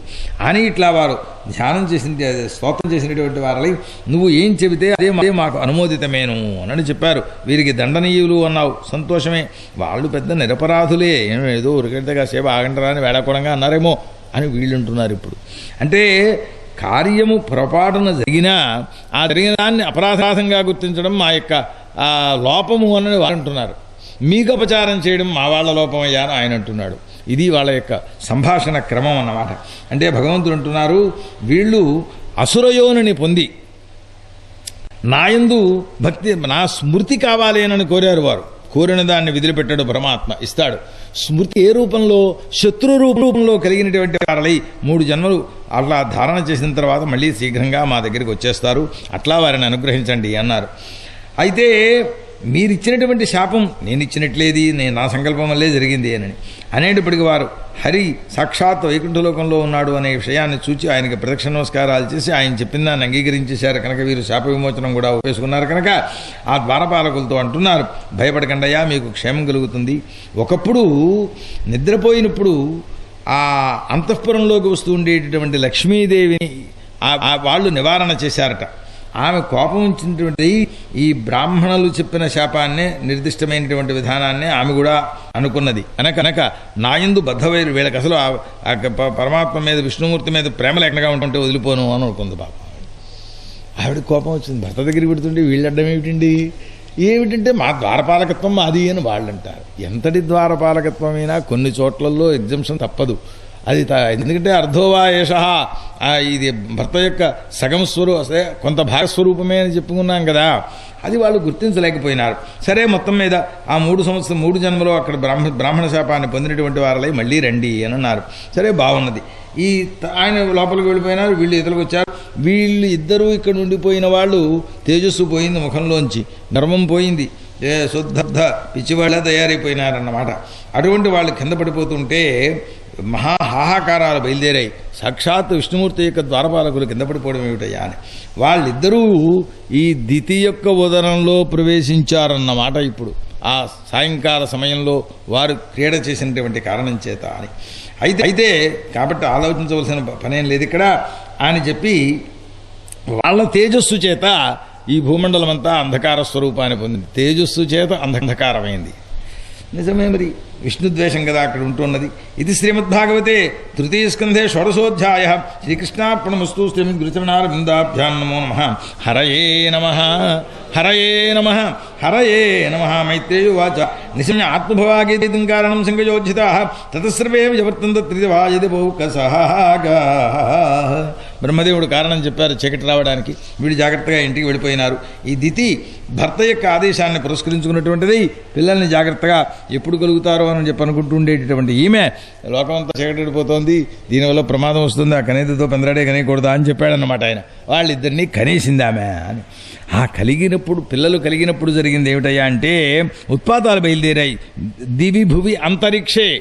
అని ఇట్లా వారు ధ్యానం చేసింది, స్తోత్రం చేసినటువంటి వారలై నువ్వు ఏం చెబితే అదే మాకు అనుమోదితమేను అని చెప్పారు. వీరికి దండనీయులు అన్నావు, సంతోషమే. వాళ్ళు పెద్ద నిరపరాధులే, ఏదో ఉరికెడితే సేవ ఆగంటరా అని వేళాకోళంగా అన్నారేమో అని వీళ్ళుంటున్నారు ఇప్పుడు. అంటే కార్యము పొరపాటున జరిగినా ఆ జరిగిన దాన్ని అపరాధంగా గుర్తించడం మా యొక్క లోపము అని వారు అంటున్నారు. మీకు అపచారం చేయడం మా వాళ్ళ లోపమయ్యా అని ఆయన అంటున్నాడు. ఇది వాళ్ళ యొక్క సంభాషణ క్రమం అన్నమాట. అంటే భగవంతుడు అంటున్నారు, వీళ్ళు అసురయోనిని పొంది నాయందు భక్తి నా స్మృతి కావాలి అని కోరారు. వారు కోరిన దాన్ని వదిలిపెట్టాడు పరమాత్మ, ఇస్తాడు. స్మృతి ఏ రూపంలో? శత్రు రూపంలో కలిగినటువంటి వారలై 3 జన్మలు అట్లా ధారణ చేసిన తర్వాత మళ్ళీ శీఘ్రంగా మా దగ్గరికి వచ్చేస్తారు. అట్లా వారిని అనుగ్రహించండి అన్నారు. అయితే మీరిచ్చినటువంటి శాపం నేను ఇచ్చినట్లేది, నేను నా సంకల్పం వల్లే జరిగింది అని అనేటప్పటికి వారు హరి సాక్షాత్ వైకుంఠలోకంలో ఉన్నాడు అనే విషయాన్ని చూచి ఆయనకి ప్రదక్షిణ నమస్కారాలు చేసి ఆయన చెప్పిన దాన్ని అంగీకరించేశారు కనుక వీరు శాప విమోచనం కూడా ఉపయోగించుకున్నారు. కనుక ఆ ద్వారపాలకులతో అంటున్నారు, భయపడకండయ్యా, మీకు క్షేమం కలుగుతుంది. ఒకప్పుడు నిద్రపోయినప్పుడు ఆ అంతఃపురంలోకి వస్తూ ఉండేటటువంటి లక్ష్మీదేవిని వాళ్ళు నివారణ చేశారట. ఆమె కోపం ఉంచినటువంటి ఈ బ్రాహ్మణులు చెప్పిన శాపాన్నే నిర్దిష్టమైనటువంటి విధానాన్నే ఆమె కూడా అనుకున్నది. కనుక నాయందు బద్ధవైరు, వీళ్ళకి అసలు పరమాత్మ మీద విష్ణుమూర్తి మీద ప్రేమ లేకుండా ఉంటుంటే వదిలిపోను అని అనుకుంది పాపం. ఆవిడ కోపం వచ్చింది. భర్త దగ్గరికి పెడుతుంటే వీళ్ళడ్డం ఏమిటంటే మా ద్వారపాలకత్వం మాది అని వాళ్ళు అంటారు. ఎంతటి ద్వారపాలకత్వమైనా కొన్ని చోట్లలో ఎగ్జంప్షన్ తప్పదు. అది ఎందుకంటే అర్ధోవా ఏష, ఇది భర్త యొక్క సగం కొంత భాగస్వరూపమే అని చెప్పుకున్నాం కదా, అది వాళ్ళు గుర్తించలేకపోయినారు. సరే, మొత్తం మీద ఆ 3 జన్మలో అక్కడ బ్రాహ్మణ శాపాన్ని పొందినటువంటి వారలై మళ్ళీ రండి అని అన్నారు. సరే, బాగున్నది. ఆయన లోపలికి వెళ్ళిపోయినారు, వీళ్ళు ఇతరులకు వచ్చారు. వీళ్ళు ఇద్దరూ ఇక్కడ ఉండిపోయిన వాళ్ళు తేజస్సు పోయింది ముఖంలోంచి, గర్వం పోయింది, శుద్ధ పిచ్చివాళ్ళ తయారైపోయినారన్నమాట. అటువంటి వాళ్ళు కింద పడిపోతుంటే మహాహాకారాలు బయలుదేరాయి. సాక్షాత్ విష్ణుమూర్తి యొక్క ద్వారపాలకులు కింద పడిపోవడం ఏమిటయ్యా అని. వాళ్ళిద్దరూ ఈ దితి యొక్క ఉదరంలో ప్రవేశించారన్నమాట. ఇప్పుడు ఆ సాయంకాల సమయంలో వారు క్రీడ చేసినటువంటి కారణం చేత అని అయితే కాబట్టి ఆలోచించవలసిన పనేం లేదు ఇక్కడ అని చెప్పి వాళ్ళ తేజస్సు చేత ఈ భూమండలం అంతా అంధకార స్వరూపాన్ని పొందింది. తేజస్సు చేత అంధకారమైంది. నిజమే, మరి విష్ణుద్వేషం కదా అక్కడ ఉంటున్నది. ఇది శ్రీమద్భాగవతే తృతీయ స్కంధే షోడశోధ్యాయ. శ్రీకృష్ణార్పణమస్తు. శ్రీమద్గురుచరణారవిందాభ్యాం నమో నమః. హరయే నమః. హరయే నమః. హరయే నమః. మైత్రేయువాచ నిశమ్య ఆత్మభవాగీతం కారణం సంగయోజితాః తతస్సర్వే వివర్తంత త్రిదివాయది బహుకసహాగా. బ్రహ్మదేవుడు కారణం చెప్పారు చీకటి రావడానికి. వీడు జాగ్రత్తగా ఇంటికి వెళ్ళిపోయినారు. ఈ దితి భర్త యొక్క ఆదేశాన్ని పురస్కరించుకున్నటువంటిది. పిల్లల్ని జాగ్రత్తగా ఎప్పుడు కలుగుతారో అని చెప్పి అనుకుంటూ ఉండేటటువంటి ఈమె లోకమంతా చీకటిపోతోంది, దీనివల్ల ప్రమాదం వస్తుంది, ఆ కనేదితో పెందరాడే కనేయకూడదా అని చెప్పాడన్నమాట ఆయన. వాళ్ళిద్దరినీ కనేసింది ఆమె అని. ఆ పిల్లలు కలిగినప్పుడు జరిగింది ఏమిటయ్యా అంటే ఉత్పాతాలు బయలుదేరాయి. దివి భువి అంతరిక్షే.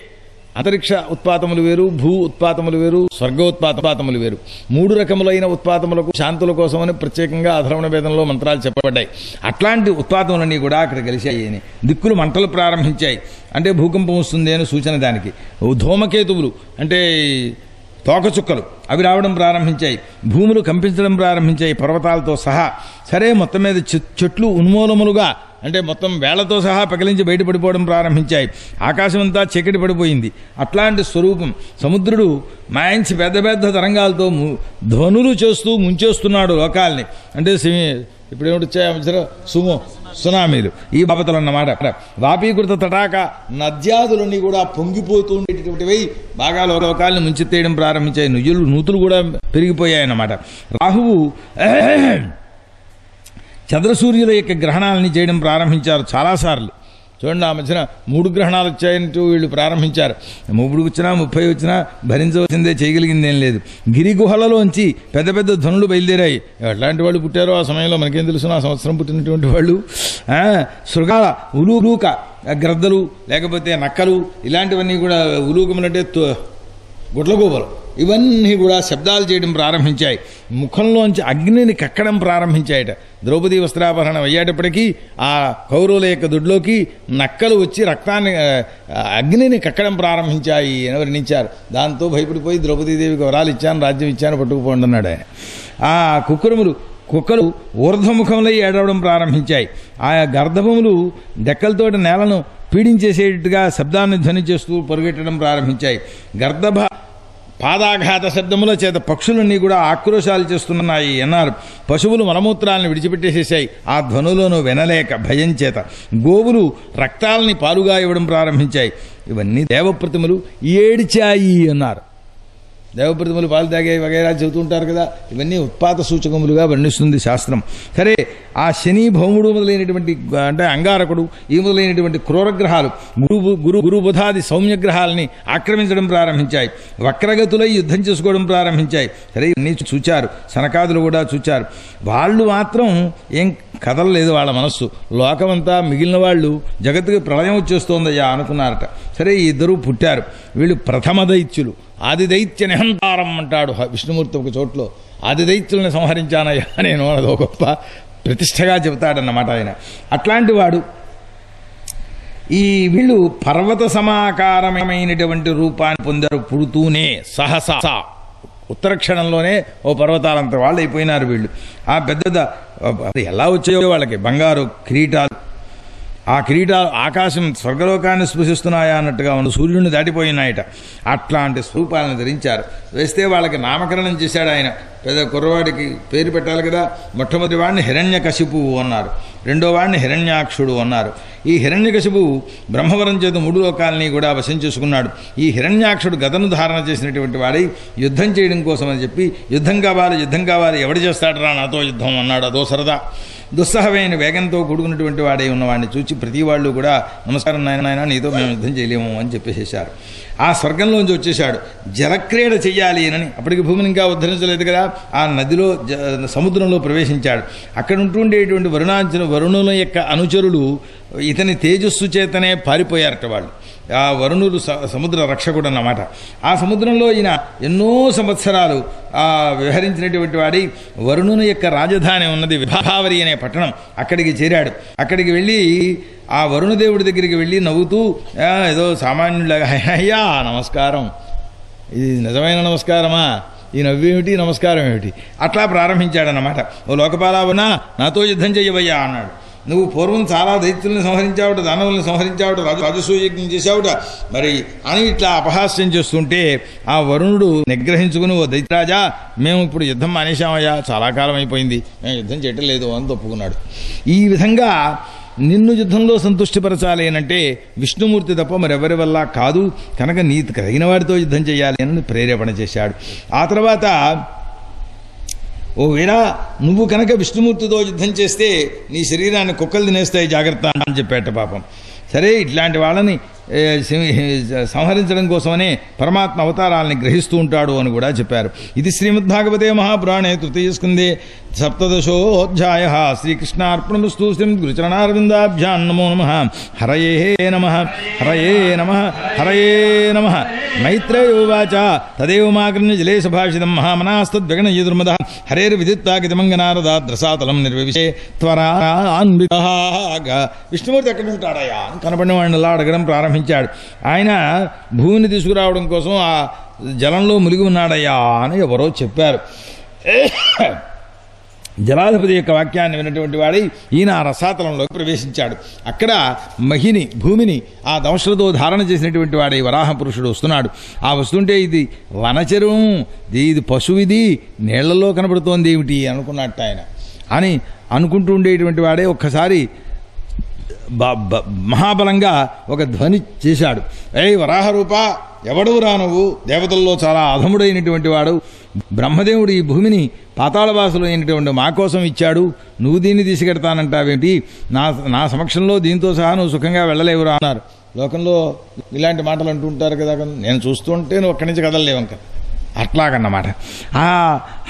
అంతరిక్ష ఉత్పాతములు వేరు, భూ ఉత్పాతములు వేరు, స్వర్గోత్పాతములు వేరు. 3 రకములైన ఉత్పాతములకు శాంతుల కోసమని ప్రత్యేకంగా అధర్వణ వేదంలో మంత్రాలు చెప్పబడ్డాయి. అట్లాంటి ఉత్పాతములన్నీ కూడా అక్కడ కలిశాయి అని. దిక్కులు మంటలు ప్రారంభించాయి, అంటే భూకంపం వస్తుంది అని సూచన దానికి. ధూమకేతువులు అంటే తోకచుక్కలు అవి రావడం ప్రారంభించాయి. భూములు కంపించడం ప్రారంభించాయి పర్వతాలతో సహా. సరే, మొత్తం మీద చెట్లు ఉన్మూలములుగా అంటే మొత్తం వేళ్లతో సహా పగిలించి బయటపడిపోవడం ప్రారంభించాయి. ఆకాశం అంతా చీకటి పడిపోయింది. అట్లాంటి స్వరూపం. సముద్రుడు మాయించి పెద్ద పెద్ద తరంగాలతో ధ్వనులు చేస్తూ ముంచేస్తున్నాడు లోకాల్ని. అంటే ఇప్పుడు ఏమిటొచ్చాయి మధ్యలో సునామీలు, ఈ బాపతలు అన్నమాట. వాపీకృత తటాక నద్యాదులన్నీ కూడా పొంగిపోతూ ఉండేటటువంటివి బాగా లోకాలను ముంచెత్తేయడం ప్రారంభించాయి. నూతులు కూడా పెరిగిపోయాయన్నమాట. రాహువు చంద్రసూర్యుల యొక్క గ్రహణాలని చేయడం ప్రారంభించారు చాలాసార్లు. చూడండి, ఆ మధ్యన 3 గ్రహణాలు వచ్చాయంటూ వీళ్ళు ప్రారంభించారు. 3 వచ్చినా 30 వచ్చినా భరించవలసిందే, చేయగలిగిందేం లేదు. గిరి గుహలలోంచి పెద్ద పెద్ద ధ్వనులు బయలుదేరాయి. ఎట్లాంటి వాళ్ళు పుట్టారో ఆ సమయంలో మనకేం తెలుసు, ఆ సంవత్సరం పుట్టినటువంటి వాళ్ళు. శృగాల ఉలూక గ్రద్దలు లేకపోతే నక్కలు ఇలాంటివన్నీ కూడా, ఉలూకములంటే గుడ్లగూబలు, ఇవన్నీ కూడా శబ్దాలు చేయడం ప్రారంభించాయి. ముఖంలోంచి అగ్నిని కక్కడం ప్రారంభించాయట. ద్రౌపది వస్త్రాపహరణం అయ్యేటప్పటికీ ఆ కౌరవుల యొక్క దొడ్లోకి నక్కలు వచ్చి అగ్నిని కక్కడం ప్రారంభించాయి అని వర్ణించారు. దాంతో భయపడిపోయి ద్రౌపదీదేవికి వరాలు ఇచ్చాను, రాజ్యం ఇచ్చాను, పట్టుకుపోండి అన్నాడు ఆయన. ఆ కుక్కలు ఊర్ధ్వముఖంలో ఏడవడం ప్రారంభించాయి. ఆయా గర్ధభములు డెక్కలతోటి నేలను పీడించేసేటట్టుగా శబ్దాన్ని ధ్వని చేస్తూ పరుగెట్టడం ప్రారంభించాయి. గర్దభ పాదాఘాత శబ్దముల చేత పక్షులన్నీ కూడా ఆక్రోశాలు చేస్తున్నాయి అన్నారు. పశువులు మలమూత్రాలను విడిచిపెట్టేసేసాయి ఆ ధ్వనులను వినలేక భయం చేత. గోవులు రక్తాలని పాలుగా ఇవ్వడం ప్రారంభించాయి. ఇవన్నీ దేవప్రతిమలు ఏడిచాయి అన్నారు. దేవప్రతిమలు పాలు తాగాయి వగైరా చెబుతుంటారు కదా, ఇవన్నీ ఉత్పాత సూచకములుగా వర్ణిస్తుంది శాస్త్రం. సరే, ఆ శని భౌముడు మొదలైనటువంటి అంటే అంగారకుడు ఈ మొదలైనటువంటి క్రూరగ్రహాలు గురు బుధాది సౌమ్యగ్రహాలని ఆక్రమించడం ప్రారంభించాయి. వక్రగతులై యుద్ధం చేసుకోవడం ప్రారంభించాయి. సరే, ఇవన్నీ చూచారు, సనకాదులు కూడా చూచారు. వాళ్ళు మాత్రం ఏం కదలలేదు వాళ్ళ మనస్సు. లోకమంతా మిగిలిన వాళ్ళు జగత్తుకి ప్రళయం వచ్చేస్తోందయ్యా అనుకున్నారట. సరే, ఈ ఇద్దరూ పుట్టారు. వీళ్ళు ప్రథమ దైత్యులు. ఆది దైత్య నిహంతారం అంటాడు విష్ణుమూర్తి ఒక చోట్లో. ఆది దైత్యులను సంహరించానయ్యా నేను, అదో గొప్ప ప్రతిష్టగా చెబుతాడన్నమాట ఆయన. అట్లాంటి వాడు. వీళ్ళు పర్వత సమాకారమైనటువంటి రూపాన్ని పొందారు పుడుతూనే. సహసా ఉత్తర క్షణంలోనే ఓ పర్వతాలంత వాళ్ళు అయిపోయినారు వీళ్ళు. ఆ పెద్ద ఎలా వచ్చాయో వాళ్ళకి బంగారు కిరీటాలు, ఆ కిరీటాలు ఆకాశం స్వర్గలోకాన్ని స్పృశిస్తున్నాయా అన్నట్టుగా ఉన్న సూర్యుడిని దాటిపోయినాయట. అట్లాంటి స్వరూపాలను ధరించారు. వేస్తే వాళ్ళకి నామకరణం చేశాడు ఆయన. పెద్ద కుర్రవాడికి పేరు పెట్టాలి కదా. మొట్టమొదటి వాడిని హిరణ్యకశిపువు అన్నారు, రెండో వాడిని హిరణ్యాక్షుడు అన్నారు. ఈ హిరణ్యకశిపువు బ్రహ్మవరం చేత 3 లోకాలని కూడా వశం చేసుకున్నాడు. ఈ హిరణ్యాక్షుడు గదను ధారణ చేసినటువంటి వాడై యుద్ధం చేయడం కోసం అని చెప్పి యుద్ధం కావాలి ఎవడు చేస్తాడరా నాతో యుద్ధం అన్నాడు. అదో సరదా. దుస్సహమైన వేగంతో కూడుకున్నటువంటి వాడై ఉన్నవాడిని చూచి ప్రతి వాళ్ళు కూడా నమస్కారం నాయన, నీతో మేము యుద్ధం చేయలేము అని చెప్పేసేశారు. ఆ స్వర్గంలోంచి వచ్చేశాడు. జలక్రీడ చెయ్యాలి అని. అప్పటికి భూమిని ఇంకా ఉద్ధరించలేదు కదా. ఆ నదిలో సముద్రంలో ప్రవేశించాడు. అక్కడ ఉంటుండేటువంటి వరుణుల యొక్క అనుచరులు ఇతని తేజస్సు చేతనే పారిపోయారట వాళ్ళు. ఆ వరుణుడు సముద్ర రక్షకుడు అన్నమాట. ఆ సముద్రంలో ఈయన ఎన్నో సంవత్సరాలు విహరించినటువంటి వాడి వరుణుని యొక్క రాజధాని ఉన్నది విభావరి అనే పట్టణం. అక్కడికి చేరాడు. అక్కడికి వెళ్ళి ఆ వరుణదేవుడి దగ్గరికి వెళ్ళి నవ్వుతూ ఏదో సామాన్యులాగా అయ్యా నమస్కారం, ఇది నిజమైన నమస్కారమా, ఈ నవ్వేమిటి నమస్కారం ఏమిటి అట్లా ప్రారంభించాడన్నమాట. ఓ లోకపాలవనా నాతో యుద్ధం చెయ్యవయ్యా అన్నాడు. నువ్వు పూర్వం చాలా దైత్యుల్ని సంహరించావుట, దానవుల్ని సంహరించావుట, రాజసూయజ్ఞం చేశావుట మరి అని ఇట్లా అపహాస్యం చేస్తుంటే ఆ వరుణుడు నిగ్రహించుకుని, ఓ దైత్యరాజా మేము ఇప్పుడు యుద్ధం మానేశామయ్యా, చాలా కాలం అయిపోయింది, మేము యుద్ధం చేయటం లేదు అని ఒప్పుకున్నాడు. ఈ విధంగా నిన్ను యుద్ధంలో సంతుష్టిపరచాలి అనంటే విష్ణుమూర్తి తప్ప మరెవరి వల్ల కాదు కనుక నీకు కలిగిన వాడితో యుద్ధం చేయాలి అని ప్రేరేపణ చేశాడు. ఆ తర్వాత ఓ వీరా, నువ్వు కనుక విష్ణుమూర్తితో యుద్ధం చేస్తే నీ శరీరాన్ని కుక్కలు తినేస్తాయి, జాగ్రత్త అని చెప్పాట పాపం. సరే, ఇట్లాంటి వాళ్ళని సంహరించడం కోసమనే పరమాత్మ అవతారాలని గ్రహిస్తూ ఉంటాడు అని కూడా చెప్పారు. ఇది శ్రీమద్భాగవతే మహాపురాణే తృతీయ స్కందే సప్తదశోధ్యాయ. శ్రీకృష్ణార్పణమస్తు. శ్రీ గురుచరణారవిందాభ్యాం నమో నమః. హరయే నమః. హరయే నమః. హరయే నమః. మైత్రేయోవాచ తదేవ మాకర్ణ్య జలే సభాషితం మహామనాస్తద్విగణయ దుర్మదః హరేర్విదిత్వాకితమంగనారదాద్రసాతలం నిర్విశే త్వరాన్వితః. విష్ణుమూర్తి ఎక్కడ ఉంటాడయా అని కనపడిన వాడిని అలా అడగడం ప్రారంభించాడు. ఆయన భూమిని తీసుకురావడం కోసం ఆ జలంలో మునిగి ఉన్నాడయ్యా అని ఎవరో చెప్పారు. జలాధిపతి యొక్క వాక్యాన్ని విన్నటువంటి వాడై ఈయన ఆ రసాతలంలోకి ప్రవేశించాడు. అక్కడ మహిని భూమిని ఆ దంశలతో ధారణ చేసినటువంటి వాడై వరాహ పురుషుడు వస్తున్నాడు. ఆ వస్తుంటే ఇది వనచరం, ఇది పశువిది, నీళ్లలో కనబడుతోంది ఏమిటి అనుకున్నట్టు ఆయన అని అనుకుంటూ ఉండేటువంటి వాడే ఒక్కసారి మహాబలంగా ఒక ధ్వని చేశాడు. వరాహ రూప, ఎవడురా నువ్వు? దేవతల్లో చాలా అధముడైనటువంటి వాడు. బ్రహ్మదేవుడు ఈ భూమిని పాతాళవాసులు అయినటువంటి మా కోసం ఇచ్చాడు, నువ్వు దీన్ని తీసుకెడతానంటావేంటి? నా సమక్షంలో దీంతో సహా నువ్వు సుఖంగా వెళ్ళలేవురా అన్నారు. లోకంలో ఇలాంటి మాటలు అంటూ ఉంటారు కదా, నేను చూస్తుంటే నువ్వు అక్కడి నుంచి కదలలేవంక అట్లాగన్నమాట. ఆ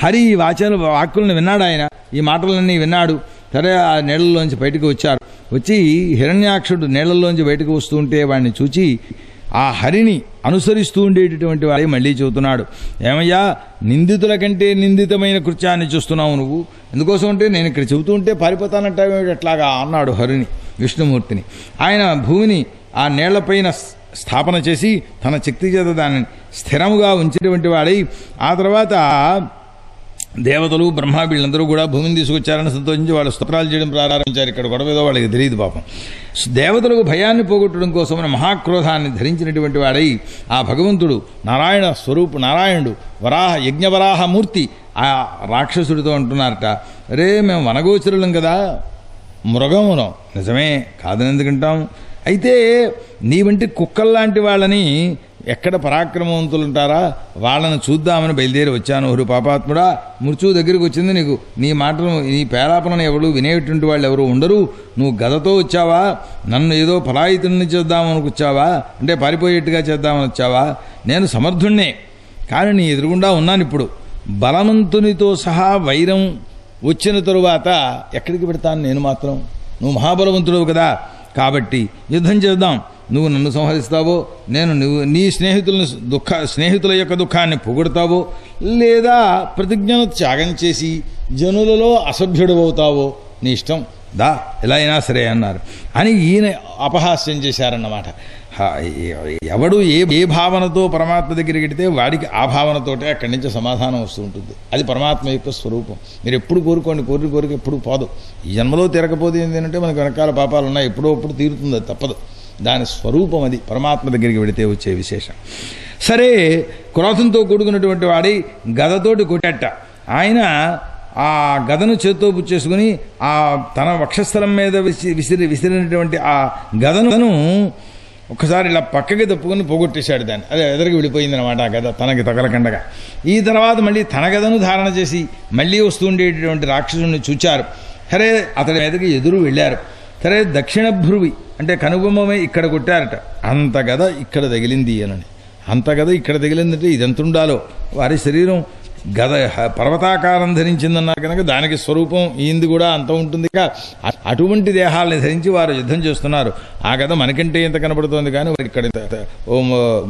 హరి వాక్కులను విన్నాడు ఆయన. ఈ మాటలన్నీ విన్నాడు. సరే, ఆ నీళ్లలోంచి బయటకు వచ్చారు. వచ్చి హిరణ్యాక్షుడు నీళ్లలోంచి బయటకు వస్తూ ఉంటే వాడిని చూచి ఆ హరిని అనుసరిస్తూ ఉండేటటువంటి వాడే మళ్ళీ చెబుతున్నాడు, ఏమయ్యా నిందితుల కంటే నిందితమైన కృత్యాన్ని చూస్తున్నావు నువ్వు, ఎందుకోసం అంటే నేను ఇక్కడ చెబుతూ ఉంటే పారిపోతానంటావేమిటి అట్లాగా అన్నాడు హరిని విష్ణుమూర్తిని. ఆయన భూమిని ఆ నీళ్లపైన స్థాపన చేసి తన శక్తి చేత దాన్ని స్థిరముగా ఉంచేటువంటి వాడై ఆ తర్వాత దేవతలు బ్రహ్మ వీళ్ళందరూ కూడా భూమిని తీసుకొచ్చారని సంతోషించి వాళ్ళు స్తోత్రాలు చేయడం ప్రారంభించారు. ఇక్కడ గొడవేదో వాళ్ళకి తెలియదు పాపం. దేవతలకు భయాన్ని పోగొట్టడం కోసమని మహాక్రోధాన్ని ధరించినటువంటి వాడై ఆ భగవంతుడు నారాయణ స్వరూపు నారాయణుడు యజ్ఞవరాహమూర్తి ఆ రాక్షసుడితో అంటున్నారట, అరే మేము వనగోచరులం కదా, మృగమునం నిజమే కాదని ఎందుకంటాం, అయితే నీ వంటి కుక్కల్లాంటి వాళ్ళని ఎక్కడ పరాక్రమవంతులుంటారా వాళ్ళని చూద్దామని బయలుదేరి వచ్చాను. హరి పాపాత్ముడా, మృత్యువు దగ్గరికి వచ్చింది నీకు, నీ మాటలు నీ పేలాపనను ఎవరు వినేటువంటి వాళ్ళు ఎవరు ఉండరు, నువ్వు గదతో వచ్చావా, నన్ను ఏదో పలాయితుని చేద్దామని వచ్చావా, అంటే పారిపోయేట్టుగా చేద్దామని వచ్చావా? నేను సమర్థుణ్ణే, కానీ నీ ఎదురుగుండా ఉన్నాను ఇప్పుడు. బలవంతునితో సహా వైరం వచ్చిన తరువాత ఎక్కడికి పెడతాను నేను మాత్రం? నువ్వు మహాబలవంతుడు కదా, కాబట్టి యుద్ధం చేద్దాం. నువ్వు నన్ను సంహరిస్తావో, నేను నీ స్నేహితుల యొక్క దుఃఖాన్ని పొగుడతావో, లేదా ప్రతిజ్ఞను త్యాగం చేసి జనులలో అసభ్యుడు అవుతావో, నీ ఇష్టం, దా ఎలా అయినా సరే అన్నారు అని ఈయన అపహాస్యం చేశారన్నమాట. ఎవడు ఏ భావనతో పరమాత్మ దగ్గరికి వెడితే వాడికి ఆ భావనతోటే అక్కడి నుంచి సమాధానం వస్తూ ఉంటుంది. అది పరమాత్మ యొక్క స్వరూపం. మీరు ఎప్పుడు కోరుకోండి, కోరిక ఎప్పుడు పోదు. ఈ జన్మలో తీరకపోతే ఏంటంటే మనకు వెనకాల పాపాలు ఉన్నాయి, ఎప్పుడో ఎప్పుడు తీరుతుంది, అది తప్పదు. దాని స్వరూపం అది పరమాత్మ దగ్గరికి వెడితే వచ్చే విశేషం. సరే, క్రోధంతో కూడుకున్నటువంటి వాడి గదతోటి కొట్టట. ఆయన ఆ గదను చేత్తో పుచ్చేసుకుని ఆ తన వక్షస్థలం మీద విసిరినటువంటి ఆ గదను ఒకసారి ఇలా పక్కకి తప్పుకొని పోగొట్టేశాడు. దాన్ని అదే ఎదరికి వెళ్ళిపోయిందనమాట ఆ గద తనకి తగలకండగా. ఈ తర్వాత మళ్ళీ తన గదను ధారణ చేసి మళ్ళీ వస్తుండేటటువంటి రాక్షసుని చూచారు. సరే, అతడి మీదకి ఎదురు వెళ్ళారు. సరే, దక్షిణ భ్రువి అంటే కనుబొమ్మమే ఇక్కడ కొట్టారట. అంత గద ఇక్కడ తగిలింది అని. అంత గద ఇక్కడ తగిలిందంటే ఇదెంత ఉండాలో. వారి శరీరం గద పర్వతాకారం ధరించిందన్నారు కనుక దానికి స్వరూపం ఈంది కూడా అంత ఉంటుంది. అటువంటి దేహాలని ధరించి వారు యుద్ధం చేస్తున్నారు. ఆ గద మనకంటే ఎంత కనబడుతోంది, కానీ ఇక్కడ ఓ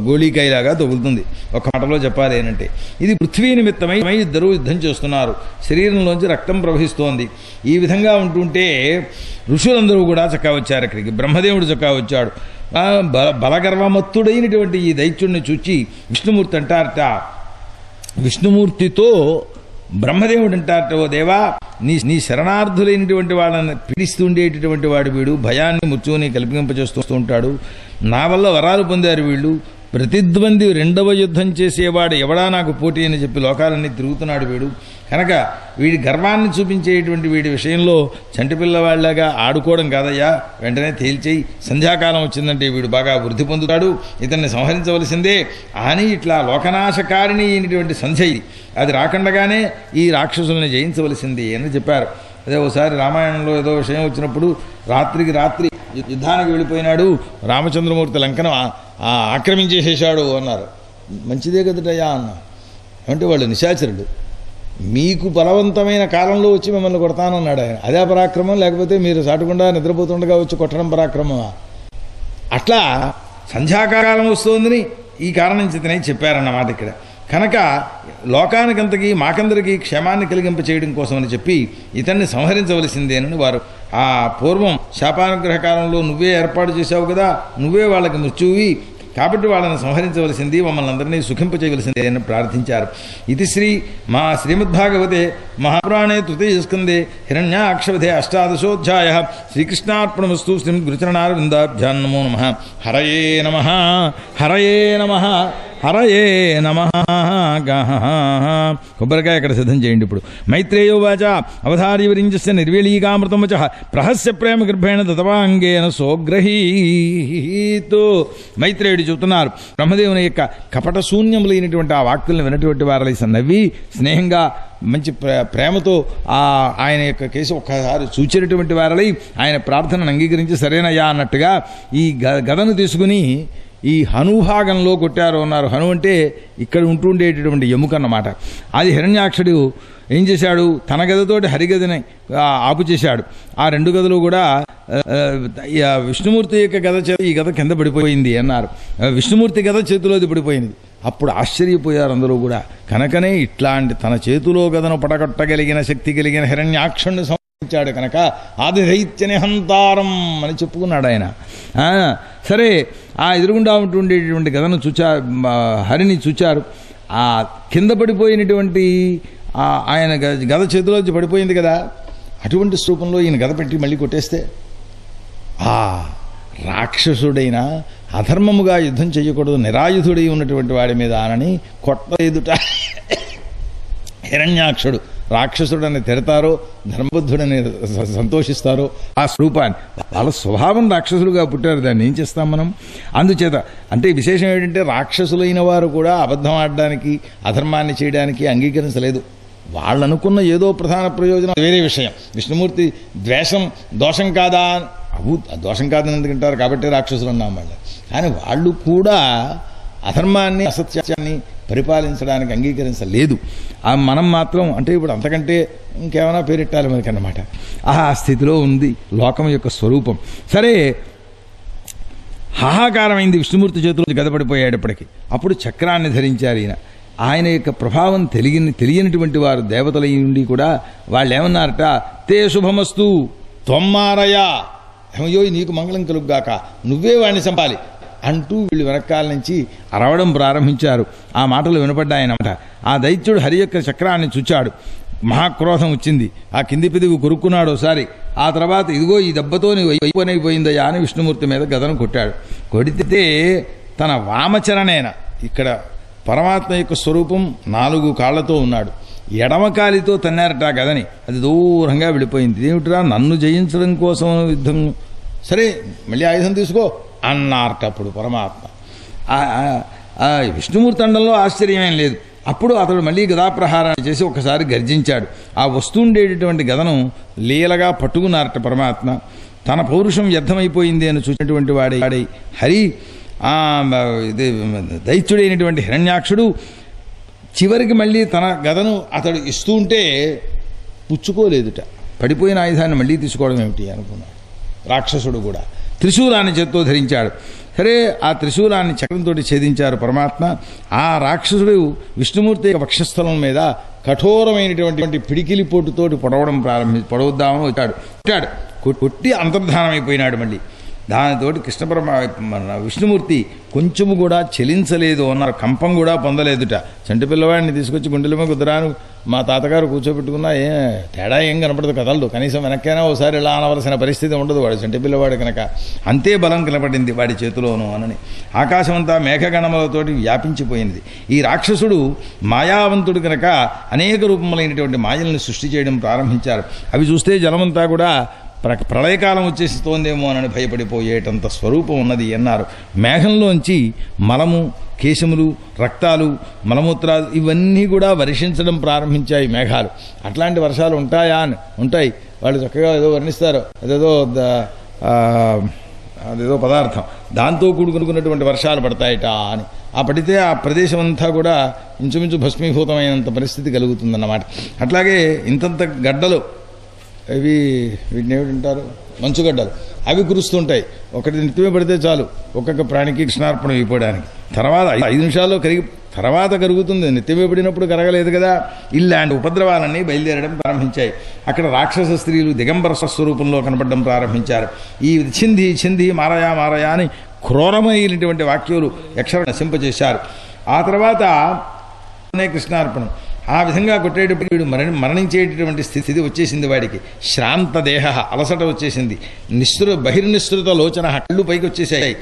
గోళీకాయలాగా తగులుతుంది. ఒక మాటలో చెప్పాలి ఏంటంటే, ఇది పృథ్వీ నిమిత్తమై ఇద్దరు యుద్ధం చేస్తున్నారు. శరీరంలోంచి రక్తం ప్రవహిస్తోంది. ఈ విధంగా ఉంటుంటే ఋషులందరూ కూడా చక్కా వచ్చారు అక్కడికి. బ్రహ్మదేవుడు చక్కా వచ్చాడు. బలగర్వమత్తుడైనటువంటి ఈ దైత్యుడిని చూచి విష్ణుమూర్తి అంటారట, విష్ణుమూర్తితో బ్రహ్మదేవుడు అంటారట, ఓ దేవా, నీ శరణార్థులైనటువంటి వాళ్ళని పీడిస్తుండేటటువంటి వాడు వీడు. భయాన్ని మృత్యువుని కల్పింపజేస్తూ ఉంటాడు. నా వల్ల వరాలు పొందారు వీళ్ళు. ప్రతిద్వంది రెండవ యుద్ధం చేసేవాడు ఎవడా నాకు పోటీ అని చెప్పి లోకాలన్నీ తిరుగుతున్నాడు వీడు. కనుక వీడి గర్వాన్ని చూపించేటువంటి వీడి విషయంలో చంటిపిల్లవాళ్లాగా ఆడుకోవడం కాదయ్యా, వెంటనే తేల్చేయి. సంధ్యాకాలం వచ్చిందంటే వీడు బాగా వృద్ధి పొందుతాడు, ఇతన్ని సంహరించవలసిందే అని ఇట్లా లోకనాశకారిణి అయినటువంటి సంధ్య ఇది. అది రాకుండగానే ఈ రాక్షసుల్ని జయించవలసింది అని చెప్పారు. అదే ఒకసారి రామాయణంలో ఏదో విషయం వచ్చినప్పుడు రాత్రికి రాత్రి యుద్ధానికి వెళ్ళిపోయినాడు రామచంద్రమూర్తి, లంకను ఆక్రమించేసేశాడు అన్నారు. మంచిదే కదటయ్యా అన్నారు. అంటే వాళ్ళు నిశాచరుడు, మీకు బలవంతమైన కాలంలో వచ్చి మిమ్మల్ని కొడతానన్నాడు ఆయన. అదే పరాక్రమం, లేకపోతే మీరు సాటుకుండా నిద్రపోతుండగా వచ్చి కొట్టడం పరాక్రమమా? అట్లా సంధ్యాకాలం వస్తోందని ఈ కారణం చేతనే చెప్పారన్నమాట ఇక్కడ. కనుక లోకానికంతకీ మాకందరికీ క్షేమాన్ని కలిగింప చేయడం కోసమని చెప్పి ఇతన్ని సంహరించవలసిందేనని వారు ఆ పూర్వం శాపానుగ్రహ కాలంలో నువ్వే ఏర్పాటు చేశావు కదా, నువ్వే వాళ్ళకి మృత్యువి, కాబట్టి వాళ్ళని సంహరించవలసింది, మమ్మల్ని అందరినీ సుఖింపచేయవలసిందే అని ప్రార్థించారు. ఇది మా శ్రీమద్భాగవతే మహాపురాణే తృతీయ స్కందే హిరణ్యాక్షవధే అష్టాదశోధ్యాయ. శ్రీకృష్ణార్పణమస్తు. శ్రీమద్గురుచరణారవిందాభ్యాం నమో నమః. హరయే నమః. హరయే నమః. హరయే నమః. కొబ్బరికాయ ఇక్కడ సిద్ధం చేయండి. ఇప్పుడు మైత్రేయోవాచ అవధార్యవరించస్య నిర్వేళీకామృతం వచః ప్రహస్య ప్రేమ గర్భేణ దతవాంగేన సోగ్రహీతో. మైత్రేయుడు చెబుతున్నారు, బ్రహ్మదేవుని యొక్క కపట శూన్యములైనటువంటి ఆ వాక్కులను వినటువంటి వారలై నవ్వి స్నేహంగా మంచి ప్రేమతో ఆయన యొక్క కేసు ఒక్కసారి చూచినటువంటి వారలై ఆయన ప్రార్థనను అంగీకరించి సరేనయ్యా అన్నట్టుగా ఈ గదను తీసుకుని ఈ హనుభాగంలో కొట్టారు అన్నారు. హను అంటే ఇక్కడ ఉంటుండేటటువంటి ఎముక అన్నమాట. అది హిరణ్యాక్షుడు ఏం చేశాడు, తన గదతోటి హరిగదని ఆపు చేశాడు. ఆ రెండు గదలు కూడా విష్ణుమూర్తి యొక్క గద చేత ఈ గద కింద పడిపోయింది అన్నారు. విష్ణుమూర్తి గద చేతిలోది పడిపోయింది. అప్పుడు ఆశ్చర్యపోయారు అందరూ కూడా. కనుకనే ఇట్లాంటి తన చేతిలో గదను పడగొట్టగలిగిన శక్తి కలిగిన హిరణ్యాక్షుణ్ణి సంహరించాడు కనుక ఆదిదైత్య నిహంతారం అని చెప్పుకున్నాడు ఆయన. సరే, ఆ ఎదురుగుండా ఉంటుండేటువంటి గదను హరిని చూచారు. ఆ కింద పడిపోయినటువంటి ఆయన గద చేతిలోంచి పడిపోయింది కదా, అటువంటి స్థూపంలో ఈయన గద పెట్టి మళ్ళీ కొట్టేస్తే ఆ రాక్షసుడైన అధర్మముగా యుద్ధం చేయకూడదు, నిరాయుధుడై ఉన్నటువంటి వాడి మీద అనని కొట్ట ఎదుట హిరణ్యాక్షుడు రాక్షసుడని తిడతారో, ధర్మబుద్ధుడని సంతోషిస్తారో ఆ స్వరూపాన్ని. వాళ్ళ స్వభావం రాక్షసులుగా పుట్టారు, దాన్ని ఏం చేస్తాం మనం. అందుచేత అంటే విశేషం ఏంటంటే రాక్షసులైన వారు కూడా అబద్ధం ఆడడానికి, అధర్మాన్ని చేయడానికి అంగీకరించలేదు. వాళ్ళు అనుకున్న ఏదో ప్రధాన ప్రయోజనం వేరే విషయం. విష్ణుమూర్తి ద్వేషం దోషం కాదా, దోషం కాదని ఎందుకంటారు, కాబట్టి రాక్షసులు అన్నాం వాళ్ళు. కానీ వాళ్ళు కూడా అధర్మాన్ని, అసత్యాన్ని పరిపాలించడానికి అంగీకరించలేదు. మనం మాత్రం అంటే ఇప్పుడు అంతకంటే ఇంకేమైనా పేరెట్టాలి మనకన్నమాట. ఆ స్థితిలో ఉంది లోకం యొక్క స్వరూపం. సరే, హాహాకారమైంది. విష్ణుమూర్తి చేతిలో గదపడిపోయేటప్పటికి అప్పుడు చక్రాన్ని ధరించారు ఈయన. ఆయన యొక్క ప్రభావం తెలియనటువంటి వారు దేవతలై ఉండి కూడా వాళ్ళు ఏమన్నారట, తే శుభమస్తు త్వమ్మారయ, ఏమయ్యో నీకు మంగళం కలుగుగాక, నువ్వే వాడిని చంపాలి. అంటూ వీళ్ళు వెనకాల నుంచి అరవడం ప్రారంభించారు. ఆ మాటలు వినపడ్డాయన్నమాట. ఆ దైత్యుడు హరి యొక్క చక్రాన్ని చూచాడు. మహాక్రోధం వచ్చింది. ఆ కింది పెదవి కొరుక్కున్నాడు ఒకసారి. ఆ తర్వాత ఇదిగో ఈ దెబ్బతో నీవు అయిపోయిందయ్యా అని విష్ణుమూర్తి మీద గదను కొట్టాడు. కొడితే తన వామచరణేన, ఇక్కడ పరమాత్మ యొక్క స్వరూపం 4 కాళ్లతో ఉన్నాడు, ఎడమకాలితో తన్నారట గదని. అది దూరంగా వెళ్ళిపోయింది. ఏమిటిరా నన్ను జయించడం కోసం యుద్ధం, సరే మళ్ళీ ఆయుధం తీసుకో అన్నారట. అప్పుడు పరమాత్మ విష్ణుమూర్తి అండంలో ఆశ్చర్యమేం లేదు. అప్పుడు అతడు మళ్ళీ గదాప్రహారాన్ని చేసి ఒకసారి గర్జించాడు. ఆ వస్తుండేటటువంటి గదను లీలగా పట్టుకున్నారట పరమాత్మ. తన పౌరుషం వ్యర్థమైపోయింది అని చూసినటువంటి వాడై హరి దైత్యుడైనటువంటి హిరణ్యాక్షుడు చివరికి మళ్ళీ తన గదను అతడు ఇస్తూ ఉంటే పుచ్చుకోలేదుట. పడిపోయిన ఆయుధాన్ని మళ్ళీ తీసుకోవడం ఏమిటి అనుకున్నాడు. రాక్షసుడు కూడా త్రిశూలాన్ని చేత్తో ధరించాడు. సరే, ఆ త్రిశూలాన్ని చక్రంతో ఛేదించారు పరమాత్మ. ఆ రాక్షసుడు విష్ణుమూర్తి వక్షస్థలం మీద కఠోరమైనటువంటి పిడికిలి పోటుతోటి పొడవుద్దామని వచ్చాడు. కొట్టి అంతర్ధానమైపోయినాడు. మళ్ళీ దానితోటి విష్ణుమూర్తి కొంచెము కూడా చెలించలేదు అన్నారు. కంపం కూడా పొందలేదుట. చంటి పిల్లవాడిని తీసుకొచ్చి గుండెలమే కుదరాను మా తాతగారు కూర్చోబెట్టుకున్నా తేడా ఏం కనపడదు, కదలదు. కనీసం వెనక్కైనా ఒకసారి ఇలా అనవలసిన పరిస్థితి ఉండదు. వాడు చంటి పిల్లవాడు కనుక అంతే బలం కనపడింది వాడి చేతిలోనూ అనని. ఆకాశమంతా మేఘగణములతోటి వ్యాపించిపోయింది. ఈ రాక్షసుడు మాయావంతుడు కనుక అనేక రూపములైనటువంటి మాయల్ని సృష్టి చేయడం ప్రారంభించారు. అవి చూస్తే జలమంతా కూడా ప్రళయకాలం వచ్చేస్తోందేమో అని భయపడిపోయేటంత స్వరూపం ఉన్నది అన్నారు. మేఘంలోంచి మలము, కేశములు, రక్తాలు, మలమూత్రాలు ఇవన్నీ కూడా వర్షించడం ప్రారంభించాయి మేఘాలు. అట్లాంటి వర్షాలు ఉంటాయా అని ఉంటాయి. వాళ్ళు చక్కగా ఏదో వర్ణిస్తారు, అదేదో పదార్థం దాంతో కూడుకున్నటువంటి వర్షాలు పడతాయట అని. ఆ పడితే ఆ ప్రదేశం అంతా కూడా ఇంచుమించు భస్మీభూతమైనంత పరిస్థితి కలుగుతుందన్నమాట. అట్లాగే ఇంతంత గడ్డలు, వీటిని ఏమిటంటారు, మంచుగడ్డలు, అవి కురుస్తుంటాయి. ఒకటి నిత్యమే పడితే చాలు ఒక్కొక్క ప్రాణికి కృష్ణార్పణం అయిపోవడానికి. తర్వాత 5 నిమిషాల్లో తర్వాత కరుగుతుంది. నిత్యమే పడినప్పుడు కరగలేదు కదా. ఇలాంటి ఉపద్రవాలన్నీ బయలుదేరడం ప్రారంభించాయి. అక్కడ రాక్షస స్త్రీలు దిగంబర స్వరూపంలో కనపడడం ప్రారంభించారు. ఈ చింది మారయా మారయా అని క్రూరమైనటువంటి వాక్యాలు యక్షర నశింపజేశారు. ఆ తర్వాత కృష్ణార్పణం ఆ విధంగా కొట్టేటప్పుడు వీడు మరణించేటటువంటి స్థితి వచ్చేసింది. వాడికి శ్రాంత దేహ, అలసట వచ్చేసింది. బహిర్నిసృత లోచన, కళ్ళు పైకి వచ్చేసాయి.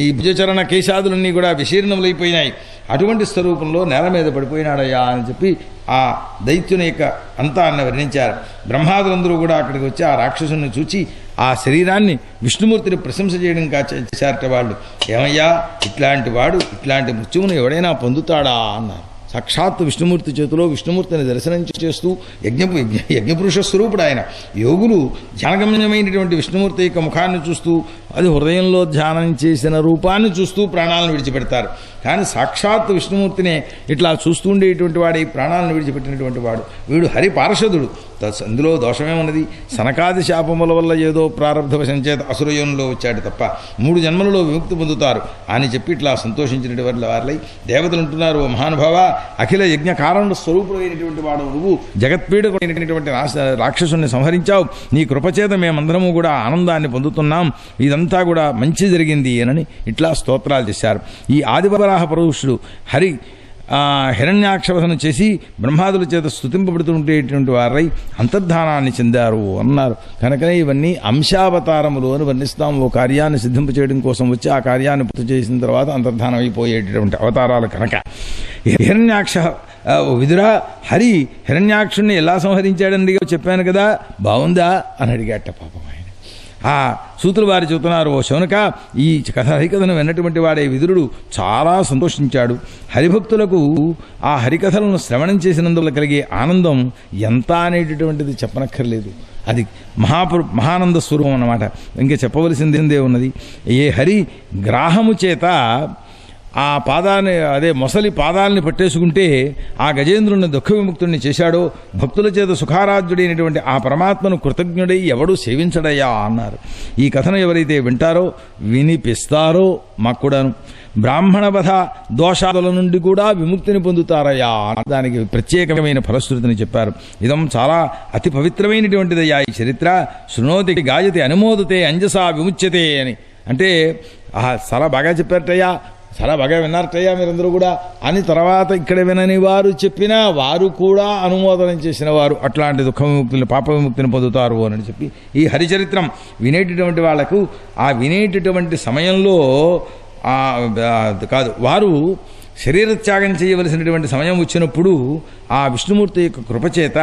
ఈ భుజచరణ కేశాదులన్నీ కూడా విశీర్ణములైపోయినాయి. అటువంటి స్వరూపంలో నేల మీద పడిపోయినాడయ్యా అని చెప్పి ఆ దైత్యుని యొక్క అంతాన్ని వర్ణించారు. బ్రహ్మాదులందరూ కూడా అక్కడికి వచ్చి ఆ రాక్షసుని చూచి ఆ శరీరాన్ని విష్ణుమూర్తిని ప్రశంస చేయడం చేశారట. వాళ్ళు ఏమయ్యా ఇట్లాంటి వాడు ఇట్లాంటి మృత్యువును ఎవడైనా పొందుతాడా అన్నారు. సాక్షాత్ విష్ణుమూర్తి చేతిలో విష్ణుమూర్తిని దర్శనం చేస్తూ యజ్ఞపురుష స్వరూపుడు ఆయన. యోగులు ధ్యానగమ్యమైనటువంటి విష్ణుమూర్తి యొక్క ముఖాన్ని చూస్తూ, అది హృదయంలో ధ్యానం చేసిన రూపాన్ని చూస్తూ ప్రాణాలను విడిచిపెడతారు. కానీ సాక్షాత్ విష్ణుమూర్తినే ఇట్లా చూస్తూ ఉండేటువంటి వాడు, ఈ ప్రాణాలను విడిచిపెట్టినటువంటి వాడు వీడు హరి పార్షదుడు. అందులో దోషమేమున్నది? సనకాది శాపముల వల్ల ఏదో ప్రారంభవశం చేత అసురయోనిలో వచ్చాడు తప్ప 3 జన్మలలో విముక్తి పొందుతారు అని చెప్పి ఇట్లా సంతోషించినటువంటి వారిలై దేవతలు అంటున్నారు, ఓ మహానుభావ, అఖిల యజ్ఞ కారణ స్వరూపుడైనటువంటి వాడు నువ్వు, జగత్పీడమైనటువంటి రాక్షసుని సంహరించావు. నీ కృపచేత మేమందరము కూడా ఆనందాన్ని పొందుతున్నాం. ఇదంతా కూడా మంచి జరిగింది అని ఇట్లా స్తోత్రాలు చేశారు. ఈ ఆదివరాహ పురుషుడు హరి హిరణ్యాక్షవధనం చేసి బ్రహ్మాదుల చేత స్తుతింపబడుతుంటేటువంటి వారై అంతర్ధానాన్ని చెందారు అన్నారు. కనుకనే ఇవన్నీ అంశావతారములు అని వర్ణిస్తాం. ఓ కార్యాన్ని సిద్ధింప చేయడం కోసం వచ్చి ఆ కార్యాన్ని పూర్తి చేసిన తర్వాత అంతర్ధానం అయిపోయేటటువంటి అవతారాలు కనుక హిరణ్యాక్ష విదురా, హరి హిరణ్యాక్షుణ్ణి ఎలా సంహరించాడండి చెప్పాను కదా, బాగుందా అని అడిగాట పాపం ఆయన. ఆ సూతులు వారు చెబుతున్నారు, ఓ శౌనక, ఈ హరికథను విన్నటువంటి వాడే విదురుడు చాలా సంతోషించాడు. హరిభక్తులకు ఆ హరికథలను శ్రవణం చేసినందువల్ల కలిగే ఆనందం ఎంత అనేటటువంటిది చెప్పనక్కర్లేదు. అది మహానంద స్వరూపం అన్నమాట. ఇంకా చెప్పవలసిందే ఉన్నది. ఏ హరి గ్రాహము చేత ఆ పాదాన్ని, అదే మొసలి పాదాలని పట్టేసుకుంటే ఆ గజేంద్రుని దుఃఖ విముక్తుడిని చేశాడో, భక్తుల చేత సుఖారాధ్యుడైనటువంటి ఆ పరమాత్మను కృతజ్ఞుడై ఎవడూ సేవించడయ్యా అన్నారు. ఈ కథను ఎవరైతే వింటారో, వినిపిస్తారో, మాకు కూడాను బ్రాహ్మణ వధ దోషాల నుండి కూడా విముక్తిని పొందుతారయ్యా. దానికి ప్రత్యేకమైన ఫలశ్రుతిని చెప్పారు. ఇదం చాలా అతి పవిత్రమైనటువంటిదయ్యా ఈ చరిత్ర. శృణోతి గాయతి అనుమోదతే అంజసా విముచ్యతే అని. అంటే ఆహా చాలా బాగా చెప్పారటయ్యా, చాలా బాగా విన్నారటయ్యా మీరందరూ కూడా అని తర్వాత ఇక్కడ వినని వారు చెప్పినా వారు కూడా అనుమోదనం చేసిన వారు అట్లాంటి దుఃఖ విముక్తిని పాప విముక్తిని పొందుతారు అని చెప్పి ఈ హరిచరిత్రం వినేటటువంటి వాళ్లకు ఆ వినేటటువంటి సమయంలో కాదు వారు శరీరత్యాగం చేయవలసినటువంటి సమయం వచ్చినప్పుడు ఆ విష్ణుమూర్తి యొక్క కృపచేత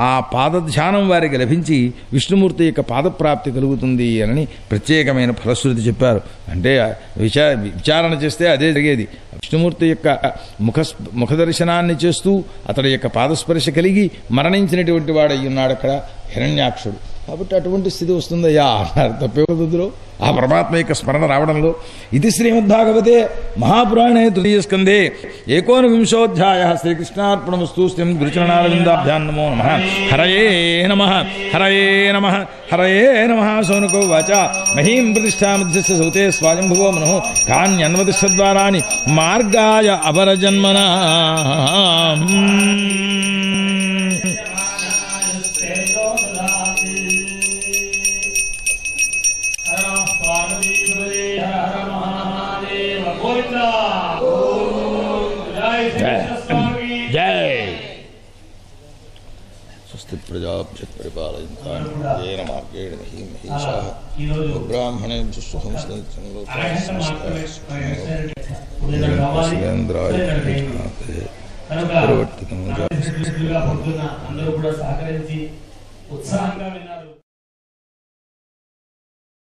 ఆ పాదధ్యానం వారికి లభించి విష్ణుమూర్తి యొక్క పాదప్రాప్తి కలుగుతుంది అని ప్రత్యేకమైన ఫలశ్రుతి చెప్పారు. అంటే విచారణ చేస్తే అదే జరిగేది. విష్ణుమూర్తి యొక్క ముఖదర్శనాన్ని చేస్తూ అతడి యొక్క పాదస్పర్శ కలిగి మరణించినటువంటి వాడు అయ్యున్నాడు అక్కడ హిరణ్యాక్షుడు. కాబట్టి అటువంటి స్థితి వస్తుందయ్యా అన్నారు. తప్పేదో ఆ పరమాత్మ యొక్క స్మరణ రావడంలో. ఇది శ్రీమద్భాగవతే మహాపురాణే తృతీయ స్కంధే 19వ శ్రీకృష్ణార్పణమస్తు. శ్రీ గురుచరణారవిందాభ్యాం నమో నమః. హరయే నమః హరయే నమః హరయే నమః. సౌనకో వాచ మహీం ప్రతిష్టామధ్యస్య సౌతే స్వాయంభువో మనో కాన్యన్వతిష్ఠద్వారాణి మార్గాయ అపరజన్మనా. స్వస్తి ప్రజాభ్య పరిపాలయంతాం యేన మార్గేణ మహీం మహీషాః బ్రాహ్మణేభ్యః శుభం శ్రీచంద్రోత్సవేంద్రాయ అందరూ కూడా సహకరించి ఉత్సాహంగా విన్నారు.